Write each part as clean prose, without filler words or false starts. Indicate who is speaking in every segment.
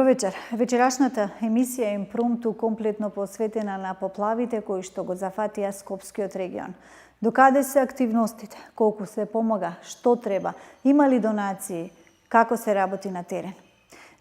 Speaker 1: вечер. Вечерашната емисија е импромту комплетно посветена на поплавите кои што го зафатија Скопскиот регион. Докаде се активностите, колку се помага, што треба, има ли донации, како се работи на терен.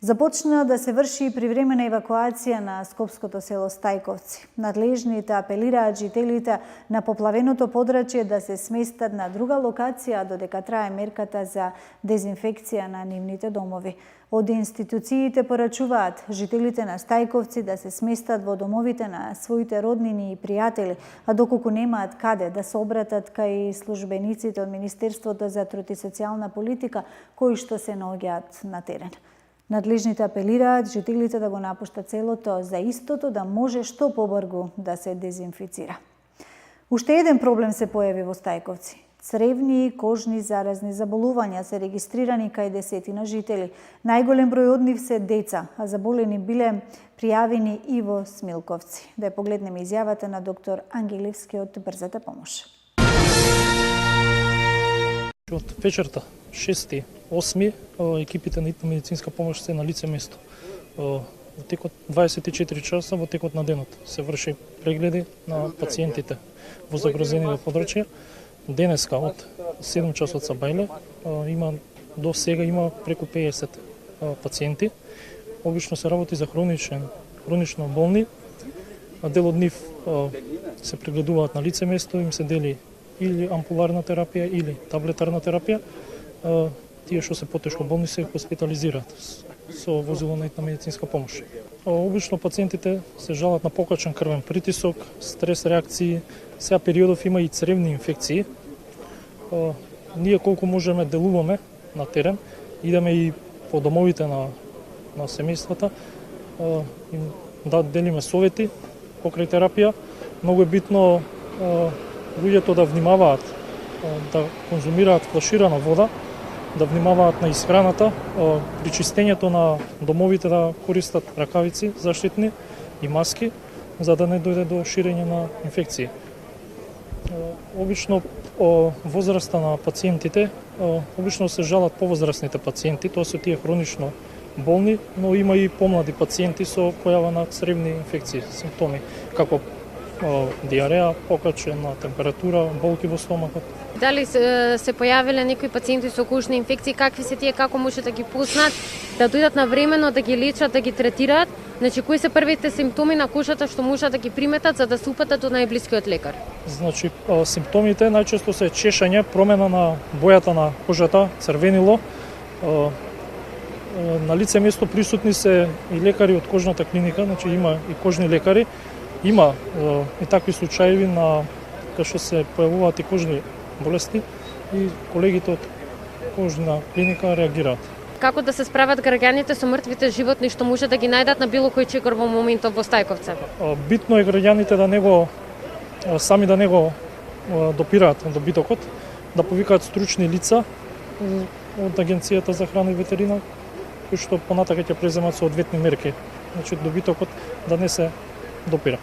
Speaker 1: Започна да се врши привремена евакуација на скопското село Стајковци. Надлежните апелираат жителите на поплавеното подрачје да се сместат на друга локација додека трае мерката за дезинфекција на нивните домови. Од институциите порачуваат жителите на Стајковци да се сместат во домовите на своите роднини и пријатели, а доколку немаат каде да се обратат кај службениците од Министерството за труд и социјална политика кои што се наоѓаат на терен. Надлежните апелираат жителите да го напуштат селото за истото да може што побрзо да се дезинфицира. Уште еден проблем се појави во Стајковци. Цревни и кожни заразни заболувања се регистрирани кај десетина жители. Најголем број од нив се деца, а заболени биле пријавени и во Смилковци. Да ја погледнеме изјавата на доктор Ангелевски од Брзата помош.
Speaker 2: Од вечерта, 6-8, екипите на итна медицинска помош се на лице место. Во текот 24 часа во текот на денот се врши прегледи на пациентите во загрозените подрачја. Денеска од 7 часот са бајле, до сега има преку 50 пациенти. Обично се работи за хронично болни. Дел од нив се прегледуваат на лице место, им се дели или ампуларна терапија или таблетарна терапија. Тие што се потешко болни се хоспитализираат со возило на итна медицинска помош. Обично пациентите се жалат на покачен крвен притисок, стрес реакции, сега периодов има и цревни инфекции. Ние колку можеме делуваме на терен, идеме и по домовите на семејствата, да делиме совети покрај терапија. Многу е битно луѓето да внимаваат, да конзумираат флаширана вода, да внимаваат на исхраната, при чистењето на домовите да користат ракавици заштитни и маски, за да не дојде до ширење на инфекции. Обично возраста на пациентите, обично се жалат повозрастните пациенти, тоа се тие хронично болни, но има и помлади пациенти со појава на цревни инфекции, симптоми како диареја, покачена температура, болки во стомакот.
Speaker 3: Дали се појавиле некои пациенти со кожни инфекции, какви се тие, како може да ги пуснат, да дојдат навремено, да ги лечат, да ги третираат? Значи, кои се првите симптоми на кожата што можат да ги приметат за да се упатат до најблискиот лекар?
Speaker 2: Значи, симптомите најчесто се чешање, промена на бојата на кожата, црвенило. На лице место присутни се и лекари од кожната клиника, значи има и кожни лекари. Има и такви случаи на кај што се појавуваат и кожни болести и колегите од кожна клиника реагираат.
Speaker 3: Како да се справат граѓаните со мртвите животни што може да ги најдат на било кој чекор во моментот во Стајковци?
Speaker 2: Битно е граѓаните сами да не го допираат добитокот, да повикаат стручни лица од Агенцијата за храна и ветерина, кои што понатака ќе преземат соодветни мерки. Значи добитокот да не се допира.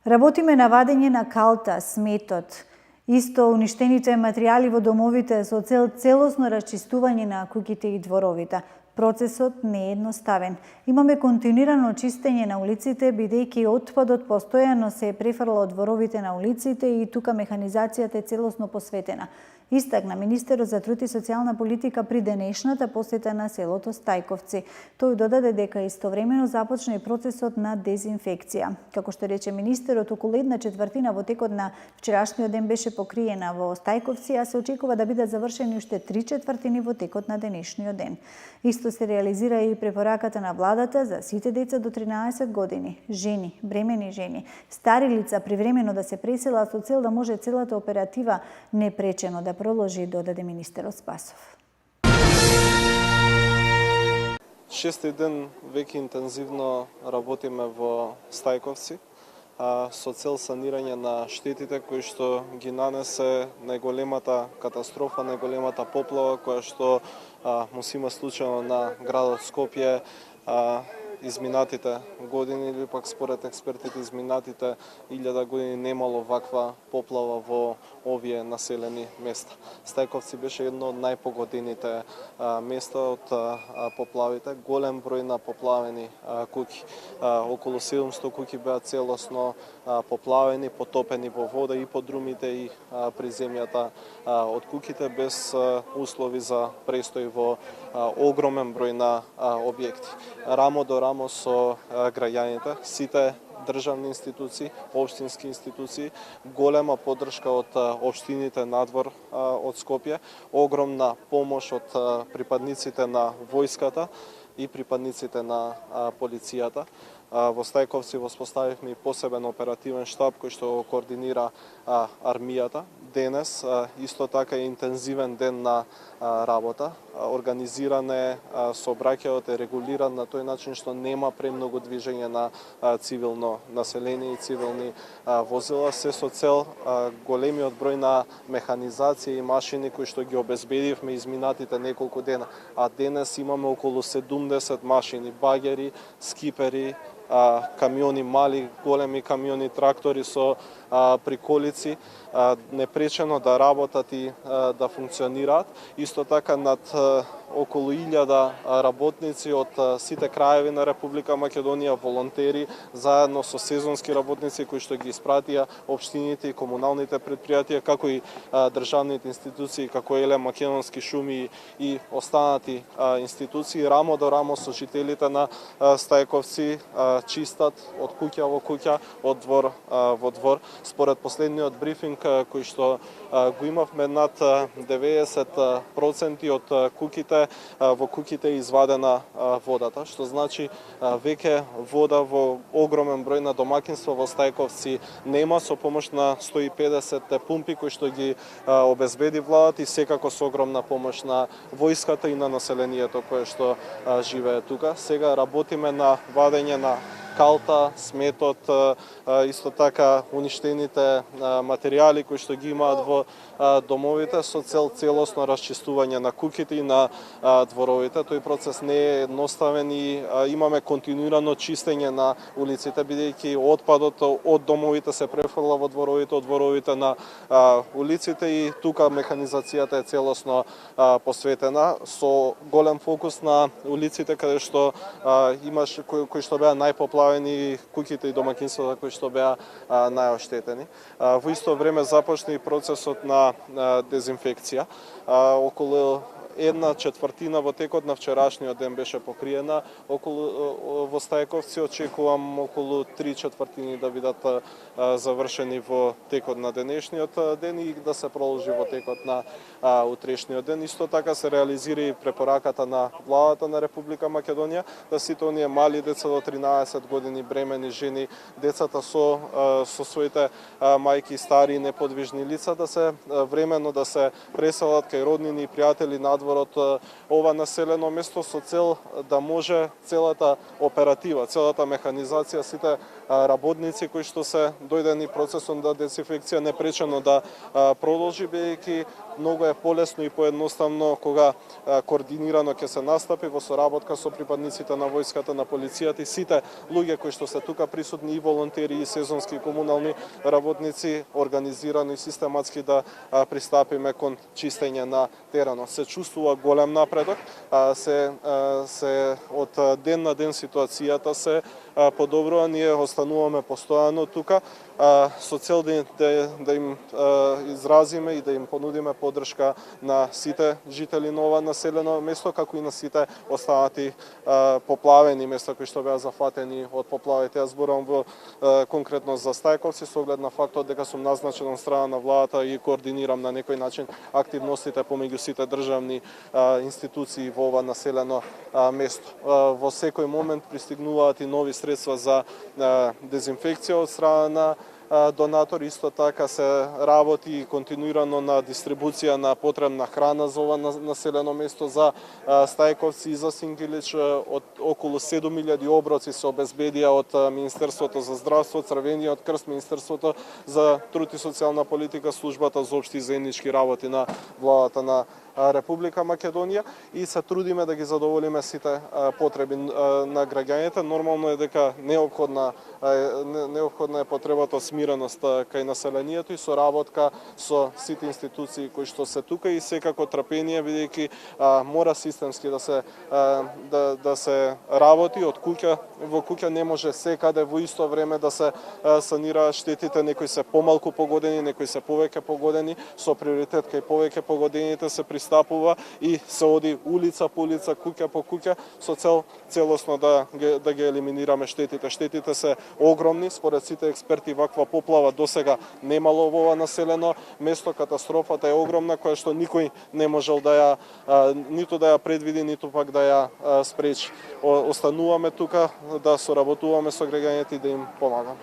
Speaker 1: Работиме на вадење на калта, сметот, исто уништените материјали во домовите со цел целосно расчистување на куќите и дворовите. Процесот не е едноставен. Имаме континуирано чистење на улиците, бидејќи отпадот постојано се префрла од дворовите на улиците и тука механизацијата е целосно посветена. Истакна министерот за труд и социјална политика при денешната посета на селото Стајковци. Тој додаде дека истовремено започна и процесот на дезинфекција. Како што рече министерот, околу 1/4 во текот на вчерашниот ден беше покриена во Стајковци, а се очекува да бидат завршени уште 3/4 во текот на денешниот ден. Исто се реализира и препораката на владата за сите деца до 13 години, жени, бремени жени, стари лица привремено да се преселат со цел да може целата оператива непречено да проложи, додаде министерот Спасов.
Speaker 4: Шести ден веќе интензивно работиме во Стајковци со цел санирање на штетите кои што ги нанесе најголемата катастрофа, најголемата поплава која што му се има случајно на градот Скопје изминатите години или пак според експертите изминатите 1000 години немало ваква поплава во овие населени места. Стајковци беше едно од најпогодените места од поплавите. Голем број на поплавени куќи. Околу 700 куќи беа целосно поплавени, потопени во вода и подрумите и при земјата од куќите без услови за престој во огромен број на објекти. Рамо до рамо со граѓаните, сите државни институции, општински институции, голема поддршка од општините надвор од Скопје, огромна помош од припадниците на војската и припадниците на полицијата. Во Стајковци воспоставивме и посебен оперативен штаб кој што го координира армијата. Денес исто така е интензивен ден на работа. Организиран е сообраќајот, е регулиран на тој начин што нема премногу движење на цивилно население и цивилни возила, се со цел големиот број на механизација и машини кои што ги обезбедивме изминатите неколку дена. А денес имаме околу 70 машини, багери, скипери, камиони, мали, големи камиони, трактори со приколици, непречено да работат и да функционираат. Исто така над околу 1000 работници од сите краеви на Република Македонија, волонтери, заедно со сезонски работници кои што ги испратија општините и комуналните предпријатија, како и државните институции, како Елем, Македонски шуми и останати институции, рамо до рамо со жителите на Стајковци чистат од куќа во куќа, од двор во двор. Според последниот брифинг кој што го имавме, над 90% од куќите, во куќите е извадена водата, што значи веќе вода во огромен број на домакинства во Стајковци нема, со помош на 150 пумпи кои што ги обезбеди владата и секако со огромна помош на војската и на населението кое што живее тука. Сега работиме на вадење на калта, сметот, исто така уништените материјали кои што ги имаат во домовите со цел целосно расчистување на куќите и на дворовите. Тој процес не е едноставен и имаме континуирано чистење на улиците, бидејќи отпадот од домовите се префрла во дворовите, од дворовите на улиците и тука механизацијата е целосно посветена со голем фокус на улиците каде што имаш кои што беа најпоплавени куќите и домакинствата кои што беа најоштетени. Во исто време започна и процесот на дезинфекција. Околу 1/4 во текот на вчерашниот ден беше покриена. Во Стајковци очекувам околу 3/4 да бидат завршени во текот на денешниот ден и да се продолжи во текот на утрешниот ден. Исто така се реализира и препораката на владата на Република Македонија да сите оние мали деца до 13 години, бремени жени, децата со своите мајки, стари неподвижни лица да се времено да се преселат кај роднини и пријатели надвор од ова населено место со цел да може целата оператива, целата механизација, сите работници кои што се дојдени процесот на дезинфекција непречено да продолжи, бидејќи многу е полесно и поедноставно кога координирано ќе се настапи во соработка со припадниците на војската, на полицијата и сите луѓе кои што се тука присутни, и волонтери, и сезонски и комунални работници, организирано и систематски да пристапиме кон чистење на теренот. Се чувствува голем напредок, се од ден на ден ситуацијата се подобрува, ние остануваме постојано тука со цел да им изразиме и да им понудиме поддршка на сите жители на ова населено место, како и на сите останати поплавени места кои што беа зафатени од поплавите. Јас зборувам конкретно за Стајковци со оглед на фактот дека сум назначен од страна на владата и координирам на некој начин активностите помеѓу сите државни институции во ова населено место. Во секој момент пристигнуваат и нови средства за дезинфекција од страна на донатори. Исто така се работи континуирано на дистрибуција на потребна храна за ова населено место, за Стајковци и за Сингилич. Од околу 7000 оброци се обезбедија од Министерството за здравство, Црвениот крст, Министерството за труд и социјална политика, службата за општи и заеднички работи на владата на Република Македонија и се трудиме да ги задоволиме сите потреби на граѓаните. Нормално е дека неопходна е потребата од смиреност кај населението и соработка со сите институции кои што се тука и секако трпение, бидејќи мора системски да се работи од куќа во куќа. Не може секаде во исто време да се санираат штетите, некои се помалку погодени, некои се повеќе погодени, со приоритет кај повеќе погодените се пристапува и се оди улица по улица, куќа по куќа со цел целосно да ги елиминираме штетите. Штетите се огромни, според сите експерти ваква поплава досега немало во ова населено место. Катастрофата е огромна, која што никој не можел ниту да ја предвиди, ниту пак да ја спречи. Остануваме тука да соработуваме со граѓаните и да им помагаме.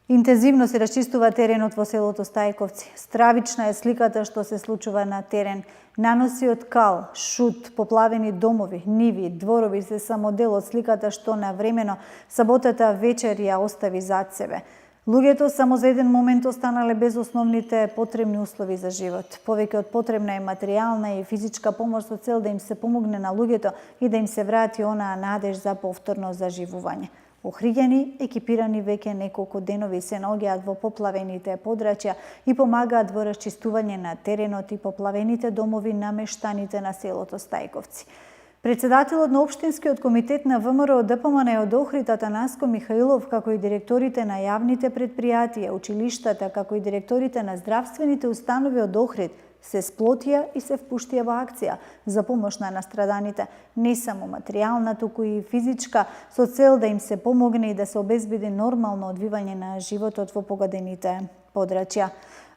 Speaker 1: Интензивно се расчистува теренот во селото Стајковци. Стравична е сликата што се случува на терен. Наноси од кал, шут, поплавени домови, ниви, дворови се само дел од сликата што навремено саботата вечер ја остави зад себе. Луѓето само за еден момент останале без основните потребни услови за живот. Повеќе од потребна е материјална и физичка помош со цел да им се помогне на луѓето и да им се врати онаа надеж за повторно заживување. Охриѓани, екипирани веќе неколку денови се наоѓаат во поплавените подрачја и помагаат во расчистување на теренот и поплавените домови на мештаните на селото Стајковци. Председателот на Општинскиот комитет на ВМРО ДПМН од Охрид Атанаско Михаилов, како и директорите на јавните предпријатија, училиштата, како и директорите на здравствените установи од Охрид, се сплотија и се впуштија во акција за помош на настраданите, не само материјална, туку и физичка, со цел да им се помогне и да се обезбеди нормално одвивање на животот во погодените подрачја.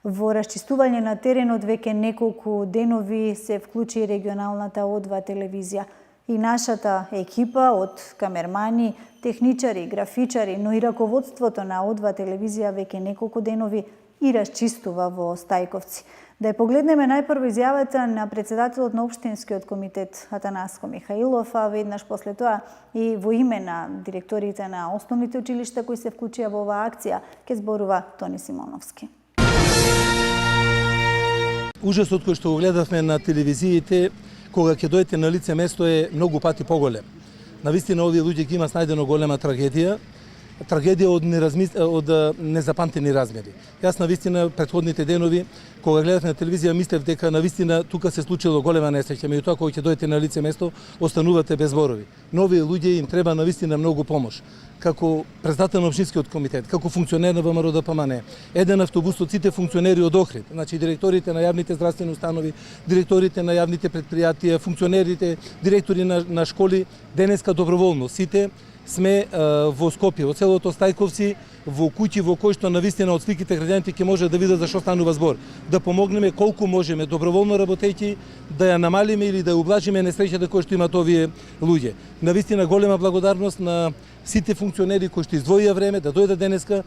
Speaker 1: Во расчистување на теренот веќе неколку денови се вклучи и регионалната О2 телевизија. И нашата екипа од камермани, техничари, графичари, но и раководството на О2 телевизија веќе неколку денови и расчистува во Стајковци. Да ја погледнеме најпрво изјавата на председателот на Општинскиот комитет Атанаско Михаилов, а веднаш после тоа и во име на директорите на основните училишта кои се вклучија во оваа акција, ќе зборува Тони Симоновски.
Speaker 5: Ужасот кој што го гледавме на телевизиите, кога ќе дојдете на лице место е многу пати поголем. Навистина овие луѓе ги има најдено голема трагедија од незапамтени размери. Јас навистина претходните денови кога гледав на телевизија мислев дека навистина тука се случило голема несреќа, меѓутоа кога ќе дојдете на лице место останувате без зборови. Но овие луѓе им треба навистина многу помош. Како председател на Општинскиот комитет, како функционер на ВМРО ДПМН, еден автобус од сите функционери од Охрид, значи директорите на јавните здравствени установи, директорите на јавните предпријатија, функционерите, директори на школи, денеска доброволно сите сме во Скопје, во селото Стајковци, во куќи во кои што навистина од сликите граѓаните ќе може да видат за што станува збор. Да помогнеме колку можеме доброволно работејќи да ја намалиме или да ја ублажиме несреќата кои што имаат овие луѓе. Навистина голема благодарност на сите функционери кои што издвоија време да дојдат денеска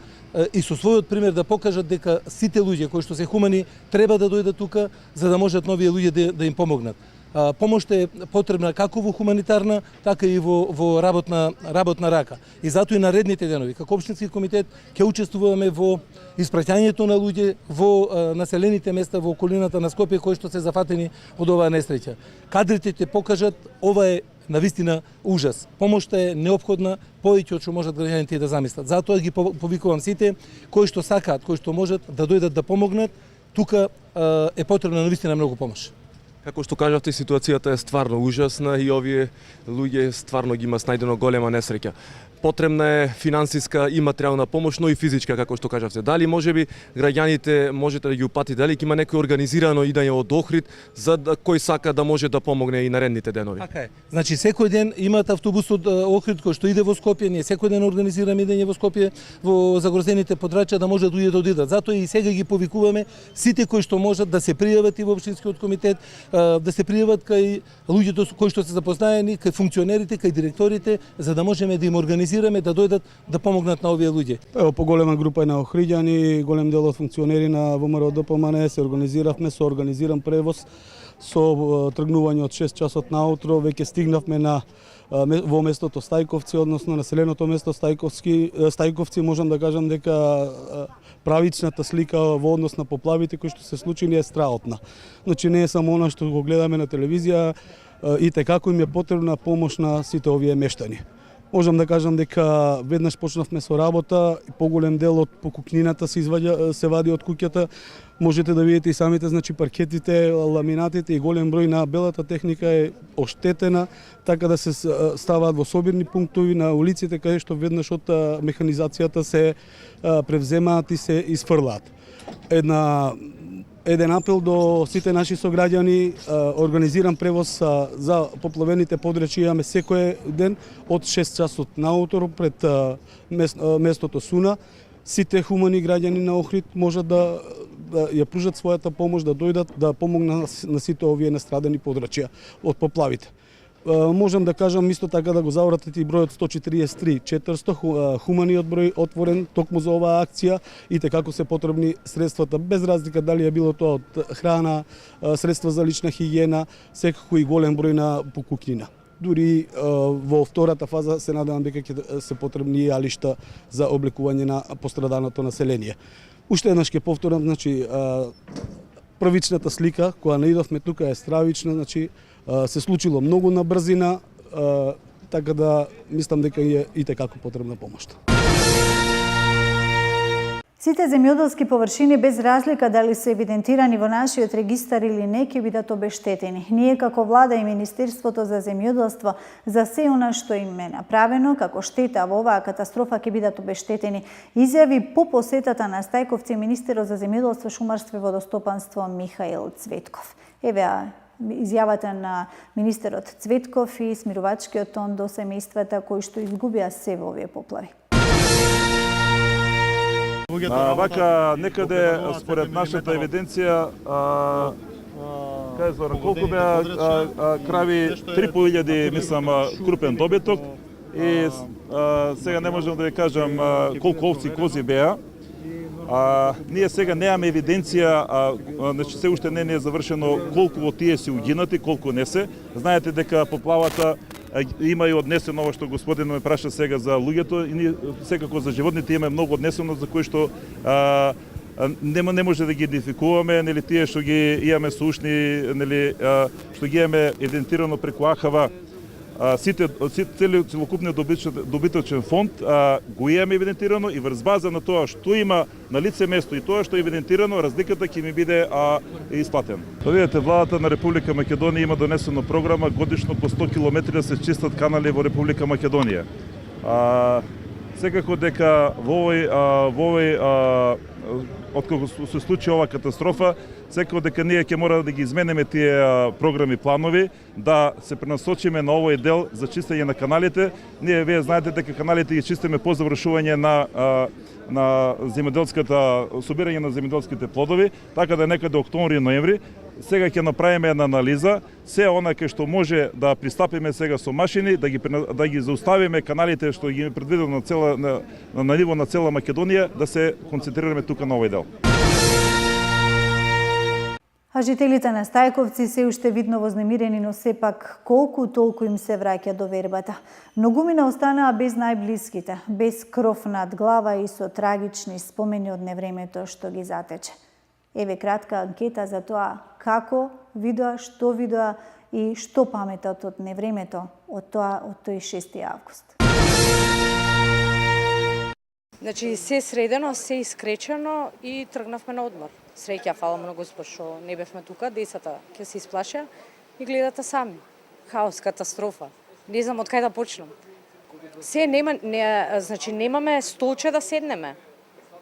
Speaker 5: и со својот пример да покажат дека сите луѓе кои што се хумани треба да дојдат тука за да можат новие луѓе да им помогнат. Помошта е потребна како во хуманитарна, така и во работна рака. И затоа и наредните денови, како Општински комитет, ќе учествуваме во испраќањето на луѓе во населените места во околината на Скопје кои што се зафатени од оваа несреќа. Кадрите ќе покажат ова е навистина ужас. Помошта е неопходна повеќе од што можат граѓаните да замислат. Затоа ги повикувам сите кои што сакаат, кои што можат да дојдат да помогнат. Тука е потребна навистина многу помош.
Speaker 6: Како што кажавте, ситуацијата е стварно ужасна и овие луѓе стварно ги има снајдено голема несреќа. Потребна е финансиска и материјална помош, но и физичка, како што кажавте. Дали можеби граѓаните можете да ги упатите, дали ќе има некој организирано идење од Охрид за да кој сака да може да помогне и наредните денови?
Speaker 5: Така е. Значи секој ден имаат автобус од Охрид кој што иде во Скопје, ние секој ден организираме идење во Скопје во загрозените подрачја да може да одидат. Затоа и сега ги повикуваме сите кои што можат да се пријават и во Општинскиот комитет, да се пријават кај луѓето кои што се запознаени, кај функционерите, кај директорите, за да можеме да им организираме да дојдат да помогнат на овие луѓе.
Speaker 7: Ево, поголема група на охриѓани, голем дел од функционери на ВМРО ДПМН се организиравме со организиран превоз со тргнување од 6 часот наутро веќе стигнавме во местото Стајковци, односно населеното место Стајковци. Можам да кажам дека правичната слика во однос на поплавите кои што се случени е страотна. Значи не е само она што го гледаме на телевизија, и како им е потребна помош на сите овие мештани. Можам да кажам дека веднаш почнавме со работа, поголем дел од покукнината се вади од куќата. Можете да видите и самите, значи паркетите, ламинатите и голем број на белата техника е оштетена, така да се ставаат во собирни пунктови на улиците каде што веднаш од механизацијата се превземаат и се изфрлаат. Еден апел до сите наши сограѓани, организиран превоз за поплавените подрачја имаме секој ден од 6 часот наутро пред местото Суна. Сите хумани граѓани на Охрид можат да ја пружат својата помош, да дојдат да помогнат на сите овие настрадани подрачја од поплавите. Можам да кажам исто така да го завратите и бројот 143-400 хуманиот број отворен токму за оваа акција и како се потребни средствата, без разлика дали е било тоа од храна, средства за лична хигиена, секако и голем број на покукнина. Дури во втората фаза се надевам дека ќе се потребни и алишта за облекување на постраданото население. Уште еднаш ќе повторам, значи првичната слика која наидовме тука е стравична, значи се случило многу на брзина, така да мислам дека е и како потребна помош.
Speaker 1: Сите земјоделски површини без разлика дали се евидентирани во нашиот регистар или не ќе бидат обештетени. Ние како влада и Министерството за земјоделство за се она што им е направено како штета во оваа катастрофа ќе бидат обештетени, изјави по посетата на Стајковци министерот за земјоделство, шумарство и водостопанство Михаил Цветков. Еве изјавата на министерот Цветков и смирувачкиот тон до семејствата кои што изгубија се во овие поплави.
Speaker 8: Вака некаде според нашата евиденција колку беа крави 3.500 мислам крупен добиток и сега не можам да ви кажам колку овци кози беа. Ние сега немаме евиденција, значи се уште не е завршено колку од тие се угинати, колку не се. Знаете дека поплавата има и однесено ова што господинот ме праша сега за луѓето и ние секако за животните имаме многу однесено за кои што не може да ги идентификуваме, нели тие што ги имаме сушни, нели што ги имаме идентирано преку АХВ. Целокупниот добиточен фонд го имаме евидентирано и врз база на тоа што има на лице место и тоа што е евидентирано, разликата ќе ми биде исплатена. Видете, владата на Република Македонија има донесено програма годишно по 100 км да се чистат канали во Република Македонија. Секако дека во овој откако се случи оваа катастрофа, секако дека ние ќе мора да ги изменеме тие програми, планови, да се пренасочиме на овој дел за чистење на каналите. Вие знаете дека каналите ги чистиме по завршување на земјоделската собирање на земјоделските плодови, така да некаде октомври и ноември. Сега ќе направиме една анализа, се она кај што може да пристапиме сега со машини, да ги зауставиме каналите што ги предвидено на ниво на цела Македонија, да се концентрираме тука на овој дел.
Speaker 1: А жителите на Стајковци се уште видно вознемирени, но сепак колку толку им се враќа довербата. Многумина останаа без најблиските, без кров над глава и со трагични спомени од невремето што ги затече. Еве кратка анкета за тоа како видоа, што видоа и што паметат од невремето од тој 6 август.
Speaker 9: Значи се средено, се искречено и тргнавме на одмор. Среќа, фала на Господ што не бевме тука, децата ќе се исплаша и гледате сами. Хаос, катастрофа. Не знам од кај да почнам. Значи немаме столче да седнеме.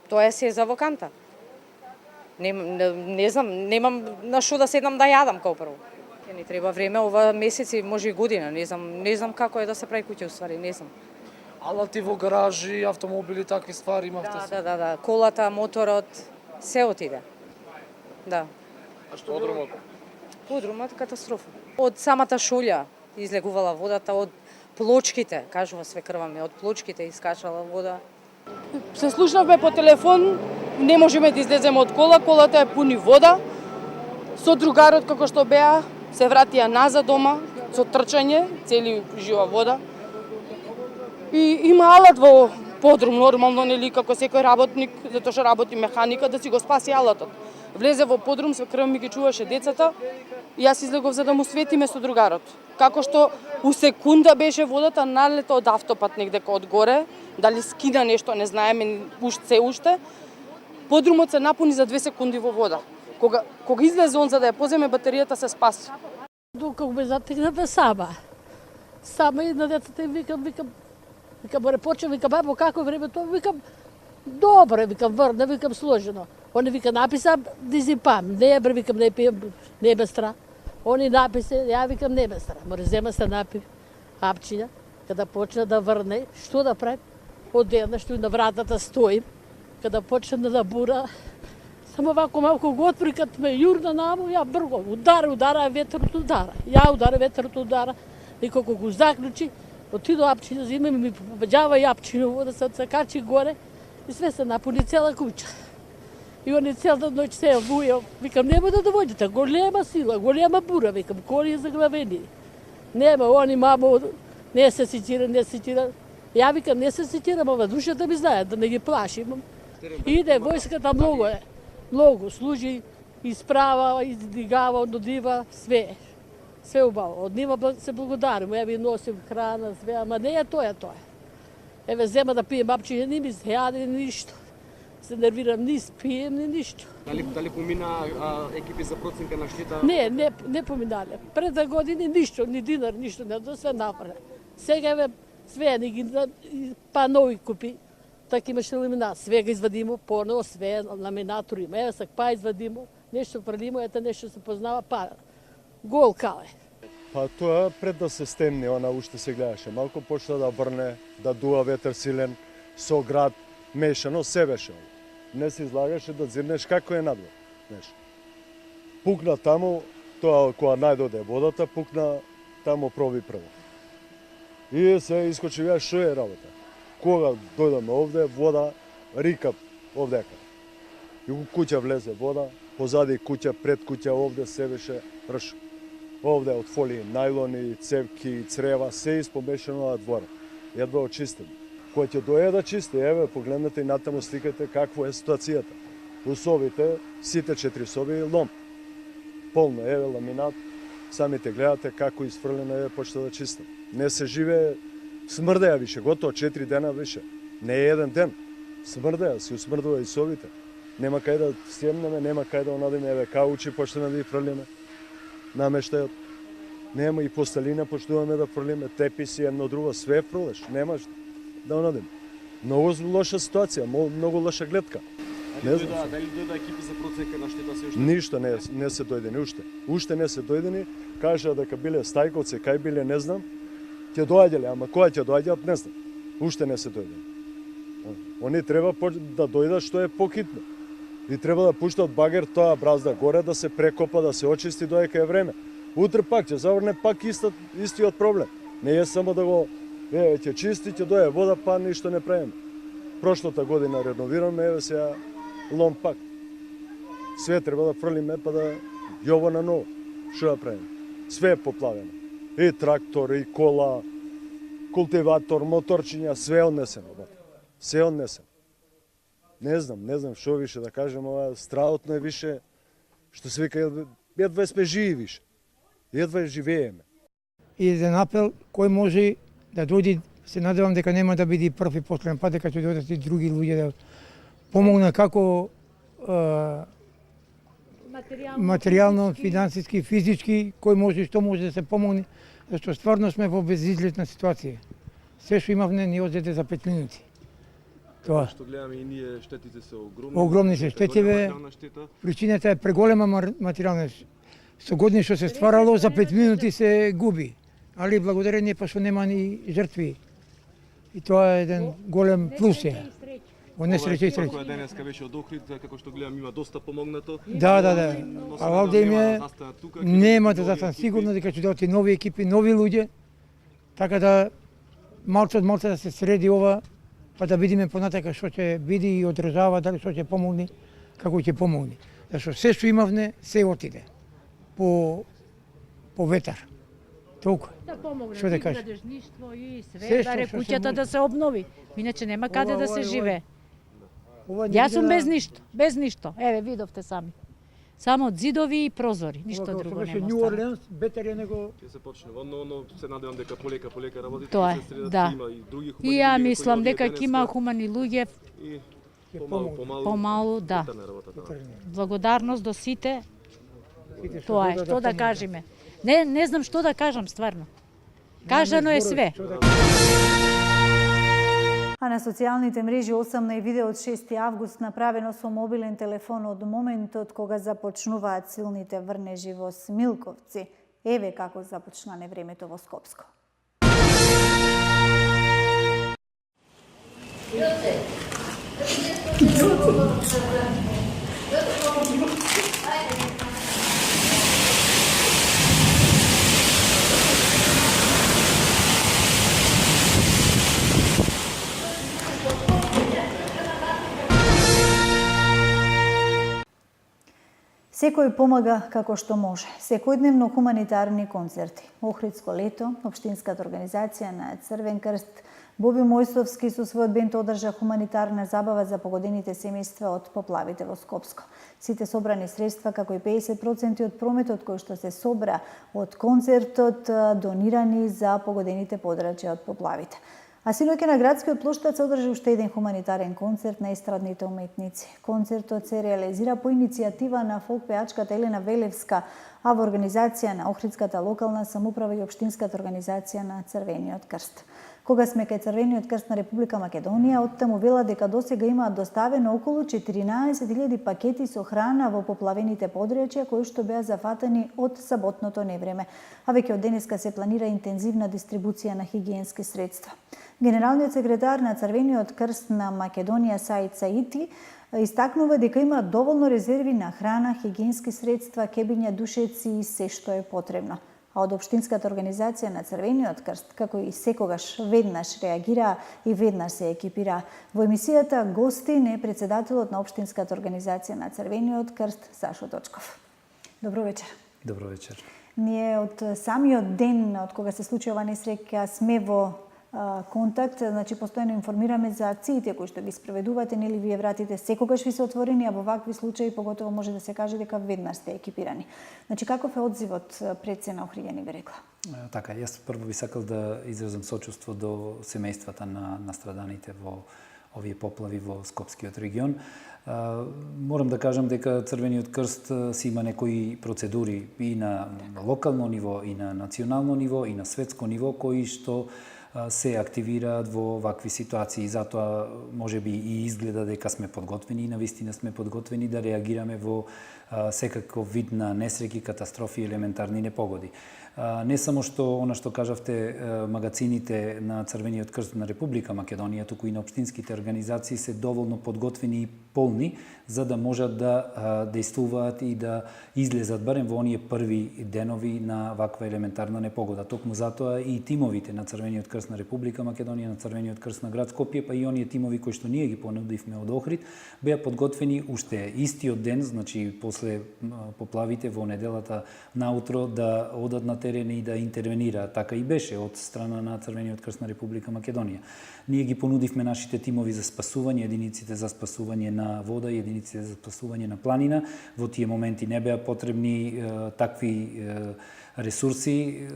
Speaker 9: Тоа се за ваканта. Не знам, немам на што да седнам да јадам као прво. Ќе ни треба време, ова месеци, може и година, не знам како е да се прави куќа уствари, не знам.
Speaker 10: Алати во гаражи, автомобили, такви ствари имавте?
Speaker 9: Да, колата, моторот, се отиде. Да.
Speaker 10: А што подрумот?
Speaker 9: Подрумот катастрофа. Од самата шолја излегувала водата, од плочките, кажува свекрва ми, од плочките искачала вода.
Speaker 10: Се слушнавме по телефон, не можеме да излеземе од колата е пуни вода. Со другарот како што беа, се вратија назад дома, со трчање, цели жива вода. И има алат во подрум, нормално, нели, како секој работник, затоа што работи механика, да си го спаси алатот. Влезе во подрум, со крв ми ги чуваше децата, и јас излегов за да му светиме со другарот. Како што у секунда беше водата налета од автопат негдека од горе, дали скина нешто, не знаеме уште. Подрумот се напуни за 2 секунди во вода. Кога излезе он за да ја поземе батеријата, се спаси.
Speaker 11: Докога ме затегнавме сама. Сама и на децата им викам, море почне, викам, бабо, како време тоа? Викам, добре, викам, врна, викам, сложено. Они вика, написам, дизипам, не бре, викам, не пием, не бе стра. Они написе, ја викам, не бе стра. Море зема се напи, апчиња, када почна да врне, што да правим? Одеднаш што и на вратата стоим, када почна да бура, само вако малку го отвори, кад ме јурна намо, ја брго, удара, ветрот удара. Ја удара, ветрот удара. И кога го заклучи, отидо апчиња, зима ми побаѓава и апчиња, да се отсакачи горе и све се напуни цела куќа. И они целата ноќ се вуја, викам, нема да довоѓате, голема сила, голема бура, викам, коли е заглавени. Нема, они мамо, не се сетира. Ја викам, не се сетирам, ова душата ми знае, да не ги плашим. Иде, војската многу, служи, исправа, издигава, однодива, све. Све убаво. Од нива се благодарим, ја ви носим храна, све, ама не е тоа. Еве, зема да пием апчиња, не ми зјаде ништо. Се нервирам, ни спием, ни ништо.
Speaker 12: Дали помина екипи за проценка на штета?
Speaker 11: Не поминале. Пред 2 години ништо, ни динар, ништо, не све направи. Сега еве све ни ги па нови купи. Така имаше ламинат. Све го извадимо, поново све ламинатор има. Еве сак па извадимо, нешто пралимо, ете нешто се познава, па гол кале.
Speaker 13: Па тоа пред да се стемни, она уште се гледаше. Малку почна да врне, да дуа ветер силен, со град мешано, се беше. Не се излагаше да зирнеш како е надвор. Пукна таму, тоа кога најдоде водата, пукна таму проби прво. И се искочи, ја што е работа. Кога дојдаме овде, вода, рикап овдека. И у куќа влезе вода, позади куќа, пред куќа, овде се беше рш. Овде од фолии, најлони, цевки, црева, се испомешано на двора. Едва очистено. Кој ќе дојде да чисти, еве, погледнете и натаму сликате какво е ситуацијата. У собите, сите 4 соби, лом. Полно, еве, ламинат. Самите гледате како изфрлено е, почта да чисти. Не се живее, смрдеја више, готово 4 дена више. Не е 1 ден. Смрдеја, си усмрдува и собите. Нема кај да стемнеме, нема кај да онадиме, еве, каучи почнеме да ги фрлиме. Намештајот. Нема и постелина почнуваме да фрлиме, теписи, едно друго, све фрлеш. Немаш да онадиме. Многу лоша ситуација, многу лоша гледка.
Speaker 12: Дали дојда екипи за проценка на штета се уште?
Speaker 13: Ништо не се дојдени уште. Уште не се дојдени. Кажа дека биле стајковци, кај биле не знам. Ќе доаѓале, ама која ќе доаѓаат не знам. Уште не се дојдени. Они треба да дојдат што е покитно. И треба да пуштат багер тоа бразда горе, да се прекопа, да се очисти додека е време. Утре пак ќе заврне пак истиот проблем. Не е само да го ќе чисти, ќе дојде вода, па ништо не правиме. Прошлата година реновираме, еве сега лом пак. Све треба да фрлиме, па да јово на ново. Што да правиме? Све е поплавено. И трактор, и кола, култиватор, моторчиња, све однесено. Се однесено. Не знам што више да кажем, ова страхотно е више, што се вика, едва сме живи више. Едва живееме.
Speaker 14: И еден апел, кој може да дојде, се надевам дека нема да биде прв и последен пат, дека ќе дојдат и други луѓе да помогнат како материјално, финансиски, физички, кој може, што може да се помогне, зашто стварно сме во безизлетна ситуација. Се што имавме ни одзеде за 5 минути. Тоа.
Speaker 6: Што гледаме и ние, штетите се огромни.
Speaker 14: Огромни се штетиве. Причината е преголема материјална. Со години што се стварало, за 5 минути се губи. Али благодарение па што нема ни жртви. И тоа е еден голем плюс е. Во несреќа и среќа.
Speaker 6: Која денеска беше од Охрид, како што гледам има доста помогнато.
Speaker 14: Да. А овде им е, нема да застан сигурно дека ќе дојдат нови екипи, нови луѓе. Така да малце од малце да се среди ова, па да видиме понатака што ќе биде и одржава, дали што ќе помогне, како ќе помогне. Зашто се што имавне, се отиде. по ветар. Толку.
Speaker 11: Да помогне
Speaker 14: Што да
Speaker 11: и
Speaker 14: кажеш?
Speaker 11: градежништво и
Speaker 14: Се
Speaker 11: све,
Speaker 14: што
Speaker 11: баре
Speaker 14: се
Speaker 11: куќата
Speaker 14: може.
Speaker 11: да се обнови. Иначе нема каде да се живее.
Speaker 14: Ова
Speaker 11: Јас сум
Speaker 14: негде
Speaker 11: без ништо. Еве видовте сами. Само зидови и прозори, ништо
Speaker 14: ова
Speaker 11: друго
Speaker 14: кога се
Speaker 11: нема.
Speaker 14: Нью
Speaker 11: останало.
Speaker 14: Орлеанс, бетер е него
Speaker 6: Ќе се почне, но се надевам дека полека работите,
Speaker 11: Тоа е,
Speaker 6: ќе се средат,
Speaker 11: да.
Speaker 6: има и други
Speaker 11: И
Speaker 6: хумани
Speaker 11: ја
Speaker 6: луѓе кои
Speaker 11: мислам
Speaker 6: овие
Speaker 11: дека ќе има
Speaker 6: денеска
Speaker 11: хумани луѓе,
Speaker 6: и
Speaker 14: помогнат.
Speaker 11: помалу, да.
Speaker 6: ветерна работа, да.
Speaker 11: Благодарност до сите.
Speaker 14: Сите што
Speaker 11: Тоа е,
Speaker 14: додат
Speaker 11: што да
Speaker 14: помогнат.
Speaker 11: кажеме. Не знам што да кажам стварно. Кажано е све.
Speaker 1: А на социјалните мрежи осамна и видео од 6 август направено со мобилен телефон од моментот кога започнуваат силните врнежи во Смилковци. Еве како започна невремето во Скопско. Секој помага како што може. Секојдневно хуманитарни концерти. Охридско лето, Општинската организација на Црвен крст, Боби Мојсовски со својот бенд одржа хуманитарна забава за погодените семејства од поплавите во Скопско. Сите собрани средства, како и 50% од прометот кој што се собра од концертот, донирани за погодените подрачја од поплавите. А синоќа на градскиот плоштад се одржа уште еден хуманитарен концерт на естрадните уметници. Концертот се реализира по иницијатива на фолк пеачката Елена Велевска, а во организација на Охридската локална самоуправа и Општинската организација на Црвениот крст. Кога сме кај Црвениот крст на Република Македонија, оттаму вела дека досега имаат доставено околу 14.000 пакети со храна во поплавените подрачја кои што беа зафатени од саботното невреме, а веќе од денеска се планира интензивна дистрибуција на хигиенски средства. Генералниот секретар на Црвениот крст на Македонија Саид Саити истакнува дека има доволно резерви на храна, хигиенски средства, кебиња, душеци и се што е потребно. А од Општинската организација на Црвениот крст, како и секогаш, веднаш реагира и веднаш се екипира. Во емисијата гостин е председателот на Општинската организација на Црвениот крст Сашо Точков. Добро вечер.
Speaker 15: Добро вечер.
Speaker 1: Ние од самиот ден од кога се случи ова несреќа сме во контакт, значи постојано информираме за акциите кои што ги спроведувате, нели вие вратите секогаш ви се отворени, а во вакви случаи поготово може да се каже дека веднаш сте екипирани. Значи каков е одзивот пред се на Охриѓани, би рекла?
Speaker 15: Така, јас прво би сакал да изразам сочувство до семејствата на настраданите во овие поплави во Скопскиот регион. Морам да кажам дека Црвениот крст си има некои процедури и на локално ниво, и на национално ниво, и на светско ниво, кои што се активираат во вакви ситуации. Затоа можеби и изгледа дека сме подготвени и навистина сме подготвени да реагираме во секаков вид на несреќи, катастрофи и елементарни непогоди. Не само што она што кажавте, магацините на Црвениот крст на Република Македонија, туку и на општинските организации се доволно подготвени и полни за да можат да действуваат и да излезат барем во оние први денови на ваква елементарна непогода. Токму затоа и тимовите на Црвениот крст на Република Македонија, на Црвениот крст на град Скопје, па и оние тимови кои што ние ги понудивме од Охрид, беа подготвени уште истиот ден, значи после поплавите во неделата наутро да одат на терен и да интервенираат. Така и беше од страна на Црвениот крст на Република Македонија. Ние ги понудивме нашите тимови за спасување, единиците за спасување на вода и единиците за спасување на планина. Во тие моменти не беа потребни такви ресурси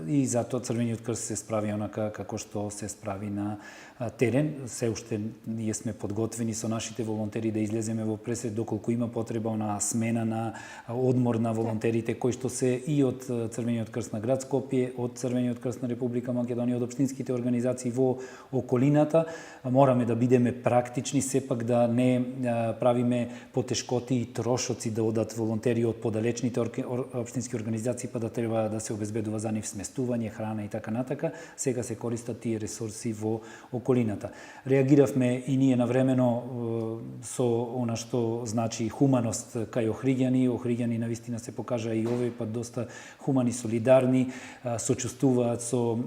Speaker 15: и затоа Црвениот крст се справи онака како што се справи на терен. Се уште ние сме подготвени со нашите волонтери да излеземе во пресред доколку има потреба на смена на одмор на волонтерите кои што се и од Црвениот крст на град Скопје, од Црвениот крст на Република Македонија, од општинските организации во околината. Мораме да бидеме практични, сепак да не правиме потешкоти и трошоци да одат волонтери од подалечните општински организации па да треба треба да се обезбедува за нив сместување, храна и така натака, сега се користат тие ресурси во околината. Реагиравме и ние навремено со она што значи хуманост кај охриѓани. Охриѓани навистина се покажа и овој пат доста хумани, солидарни, сочувствуваат со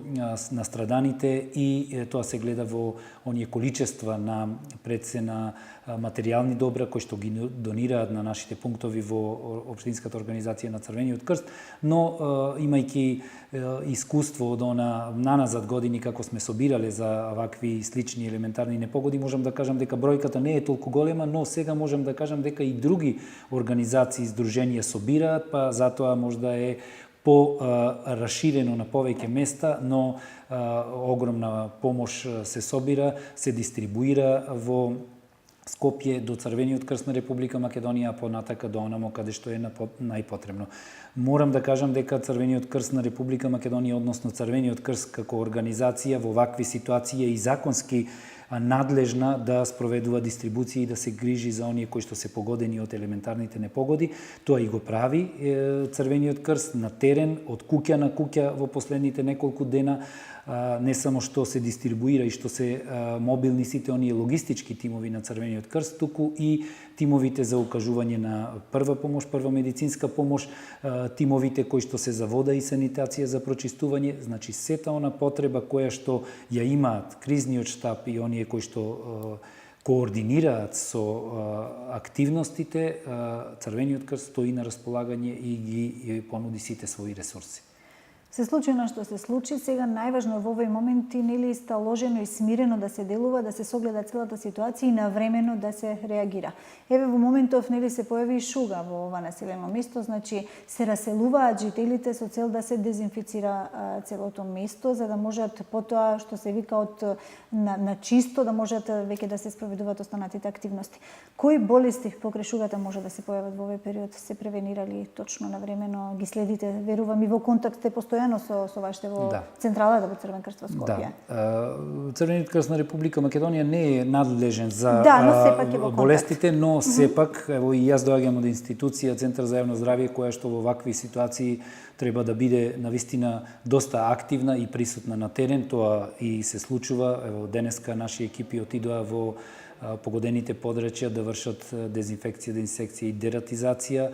Speaker 15: настраданите и тоа се гледа во оние количества на предсена материјални добра кои што ги донираат на нашите пунктови во Општинската организација на Црвениот крст, но имајќи искуство од она наназад години како сме собирале за вакви слични елементарни непогоди, можам да кажам дека бројката не е толку голема, но сега можам да кажам дека и други организации и здруженија собираат, па затоа можда е по-расширено на повеќе места, но огромна помош се собира, се дистрибуира во Скопје до Црвениот крст на Република Македонија, а понатака до онамо каде што е најпотребно. Морам да кажам дека Црвениот крст на Република Македонија, односно Црвениот крст како организација во вакви ситуации е и законски надлежна да спроведува дистрибуција и да се грижи за оние кои што се погодени од елементарните непогоди. Тоа и го прави Црвениот крст на терен, од куќа на куќа во последните неколку дена, не само што се дистрибуира и што се мобилни сите оние логистички тимови на Црвениот крст, туку и тимовите за укажување на прва помош, прва медицинска помош, тимовите кои што се за вода и санитација за прочистување, значи сета она потреба која што ја имаат кризниот штаб и оние кои што координираат со активностите, Црвениот крст стои на располагање и ги понуди сите своји ресурси.
Speaker 1: Се случи на што се случи, сега најважно во овој момент и нели сталожено и смирено да се делува, да се согледа целата ситуација и навремено да се реагира. Еве во моментов нели се појави и шуга во ова населено место, значи се раселуваат жителите со цел да се дезинфицира целото место, за да можат потоа што се вика од на чисто да можат веќе да се спроведуваат останатите активности. Кои болести покрај шугата може да се појават во овој период? Се превенирали точно навремено, ги следите, верувам и во контакт сте постојано со вашите во централата во Црвен крст во Скопје.
Speaker 15: Црвениот крст на Република Македонија не е надлежен за болестите, но сепак ево и јас доаѓам од институција Центар за јавно здравје која што во вакви ситуации треба да биде навистина доста активна и присутна на терен. Тоа и се случува. Ево денеска наши екипи отидоа во погодените подрачја да вршат дезинфекција, дезинсекција и дератизација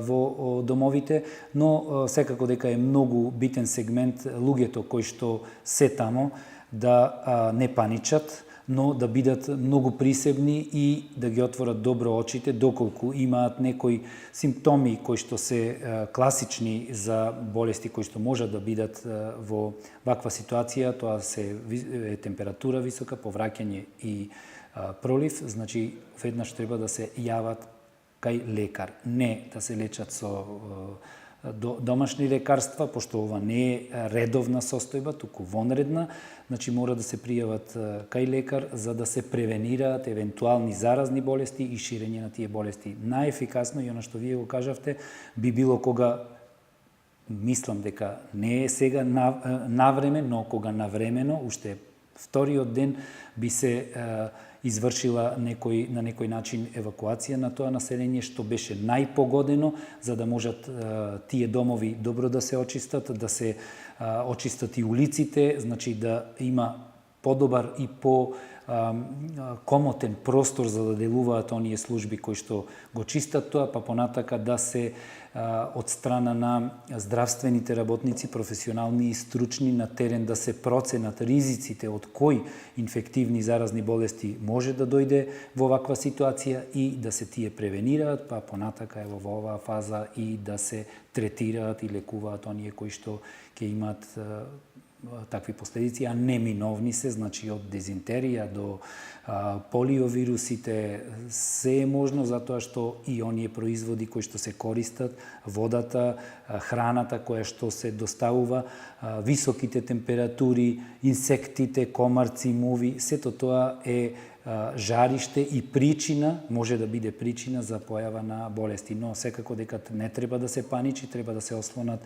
Speaker 15: во домовите, но секако дека е многу битен сегмент луѓето кои што се тамо да не паничат, но да бидат многу присебни и да ги отворат добро очите доколку имаат некои симптоми кои што се класични за болести кои што можат да бидат во ваква ситуација. Тоа се е температура висока, повраќање и пролив, значи веднаш треба да се јават кај лекар, не да се лечат со домашни лекарства, пошто ова не е редовна состојба, туку вонредна, значи мора да се пријават кај лекар за да се превенираат евентуални заразни болести и ширење на тие болести. Најефикасно и она што вие го кажавте би било кога мислам дека не е сега навреме, но кога навремено, уште вториот ден би се извршила на некој начин евакуација на тоа население што беше најпогодено за да можат тие домови добро да се очистат, да се очистат и улиците, значи да има подобар и комотен простор за да делуваат оние служби кои што го чистат тоа, па понатака да се од страна на здравствените работници, професионални и стручни на терен да се проценат ризиците од кои инфективни заразни болести може да дојде во ваква ситуација и да се тие превенираат, па понатака ево во оваа фаза и да се третираат и лекуваат оние кои што ќе имаат такви последици, а неминовни се, значи од дизентерија до полиовирусите, се е можно затоа што и оние производи кои што се користат, водата, храната која што се доставува, високите температури, инсектите, комарци, муви, сето тоа е жариште и причина, може да биде причина за појава на болести, но секако дека не треба да се паничи, треба да се ослонат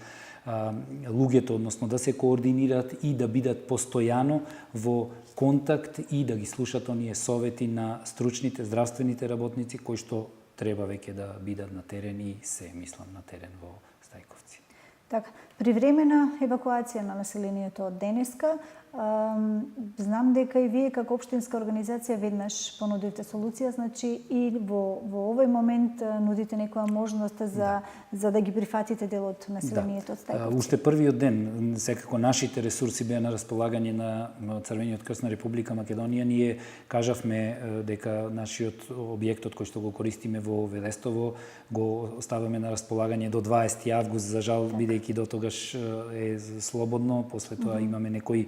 Speaker 15: луѓето, односно да се координираат и да бидат постојано во контакт и да ги слушат оние совети на стручните здравствените работници кои што треба веќе да бидат на терен и се мислам на терен во Стајковци.
Speaker 1: Така, Привремена евакуација на населението од денеска. Знам дека и вие како општинска организација веднаш понудите солуција, значи и во овој момент нудите некоја можност за да ги прифатите дел од населението од Стајковци.
Speaker 15: Уште првиот ден, секако нашите ресурси беа на располагање на Црвениот крст на Република Македонија. Ние кажавме дека нашиот објектот кој што го користиме во Велестово го оставаме на располагање до 20 август. За жал, бидејќи до тогаш е слободно, после тоа имаме некои,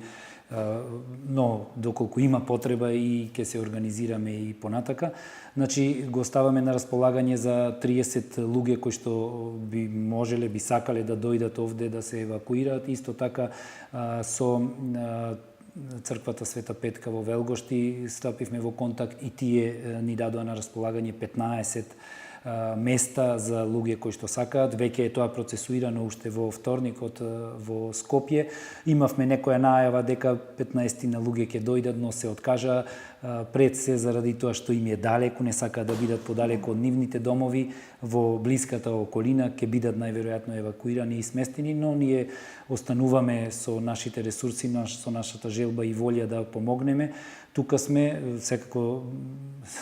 Speaker 15: но доколку има потреба и ќе се организираме и понатака. Значи го ставаме на располагање за 30 луѓе кои што би можеле, би сакале да дојдат овде да се евакуираат. Исто така со црквата Света Петка во Велгошти стапивме во контакт и тие ни дадоа на располагање 15 места за луѓе кои што сакаат. Веќе е тоа процесуирано уште во вторникот во Скопје. Имавме некоја најава дека 15 на луѓе ќе дојдат, но се откажа пред се заради тоа што им е далеку, не сакаат да бидат подалеку од нивните домови во блиската околина, ќе бидат најверојатно евакуирани и сместени, но ние остануваме со нашите ресурси, со нашата желба и волја да помогнеме. Тука сме, секако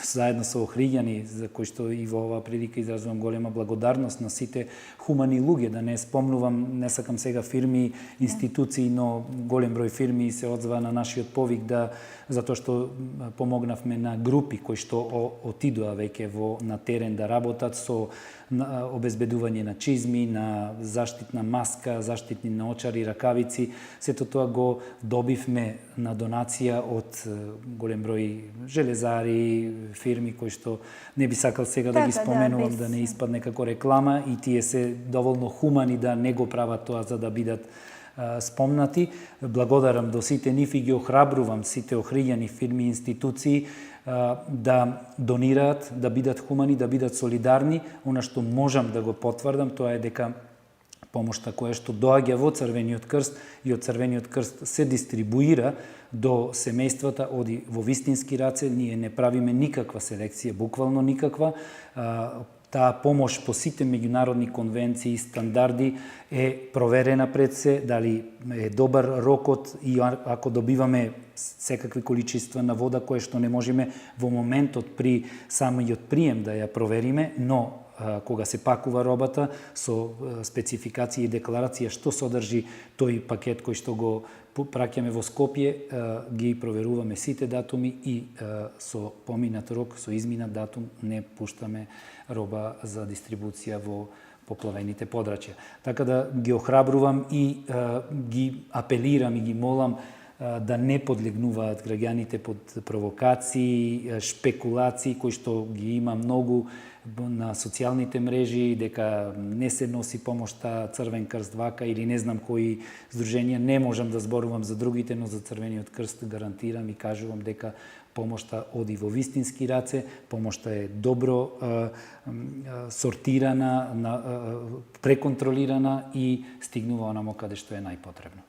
Speaker 15: заедно со охриѓани, за кои што и во оваа прилика изразувам голема благодарност на сите хумани луѓе, да не спомнувам, не сакам сега фирми, институции, но голем број фирми се одзва на нашиот повик затоа што помогнавме на групи кои што отидоа веќе на терен да работат со обезбедување на чизми, на заштитна маска, заштитни наочари, ракавици. Сето тоа го добивме на донација од голем број железари, фирми кои што не би сакал сега да ги споменувам, да не испадне како реклама, и тие се доволно хумани да не го прават тоа за да бидат спомнати. Благодарам до сите нив и ги охрабрувам сите охриѓани фирми и институции да донираат, да бидат хумани, да бидат солидарни. Она што можам да го потврдам, тоа е дека помошта која што доаѓа во Црвениот крст и од Црвениот крст се дистрибуира до семејствата, оди во вистински раце. Ние не правиме никаква селекција, буквално никаква. Таа помош по сите меѓународни конвенции и стандарди е проверена пред се, дали е добар рокот, и ако добиваме секакви количества на вода кои што не можеме во моментот при самиот прием да ја провериме, но кога се пакува робата со спецификација и декларација што содржи тој пакет кој што го праќаме во Скопје, ги проверуваме сите датуми и со поминат рок, со изминат датум не пуштаме роба за дистрибуција во поплавените подрачја. Така да ги охрабрувам и ги апелирам и ги молам да не подлегнуваат граѓаните под провокации, шпекулации кои што ги има многу на социјалните мрежи, дека не се носи помошта Црвен крст вака или не знам кои здруженија. Не можам да зборувам за другите, но за Црвениот крст гарантирам и кажувам дека помошта оди во вистински раце, помошта е добро сортирана, преконтролирана и стигнува онамо каде што е најпотребно.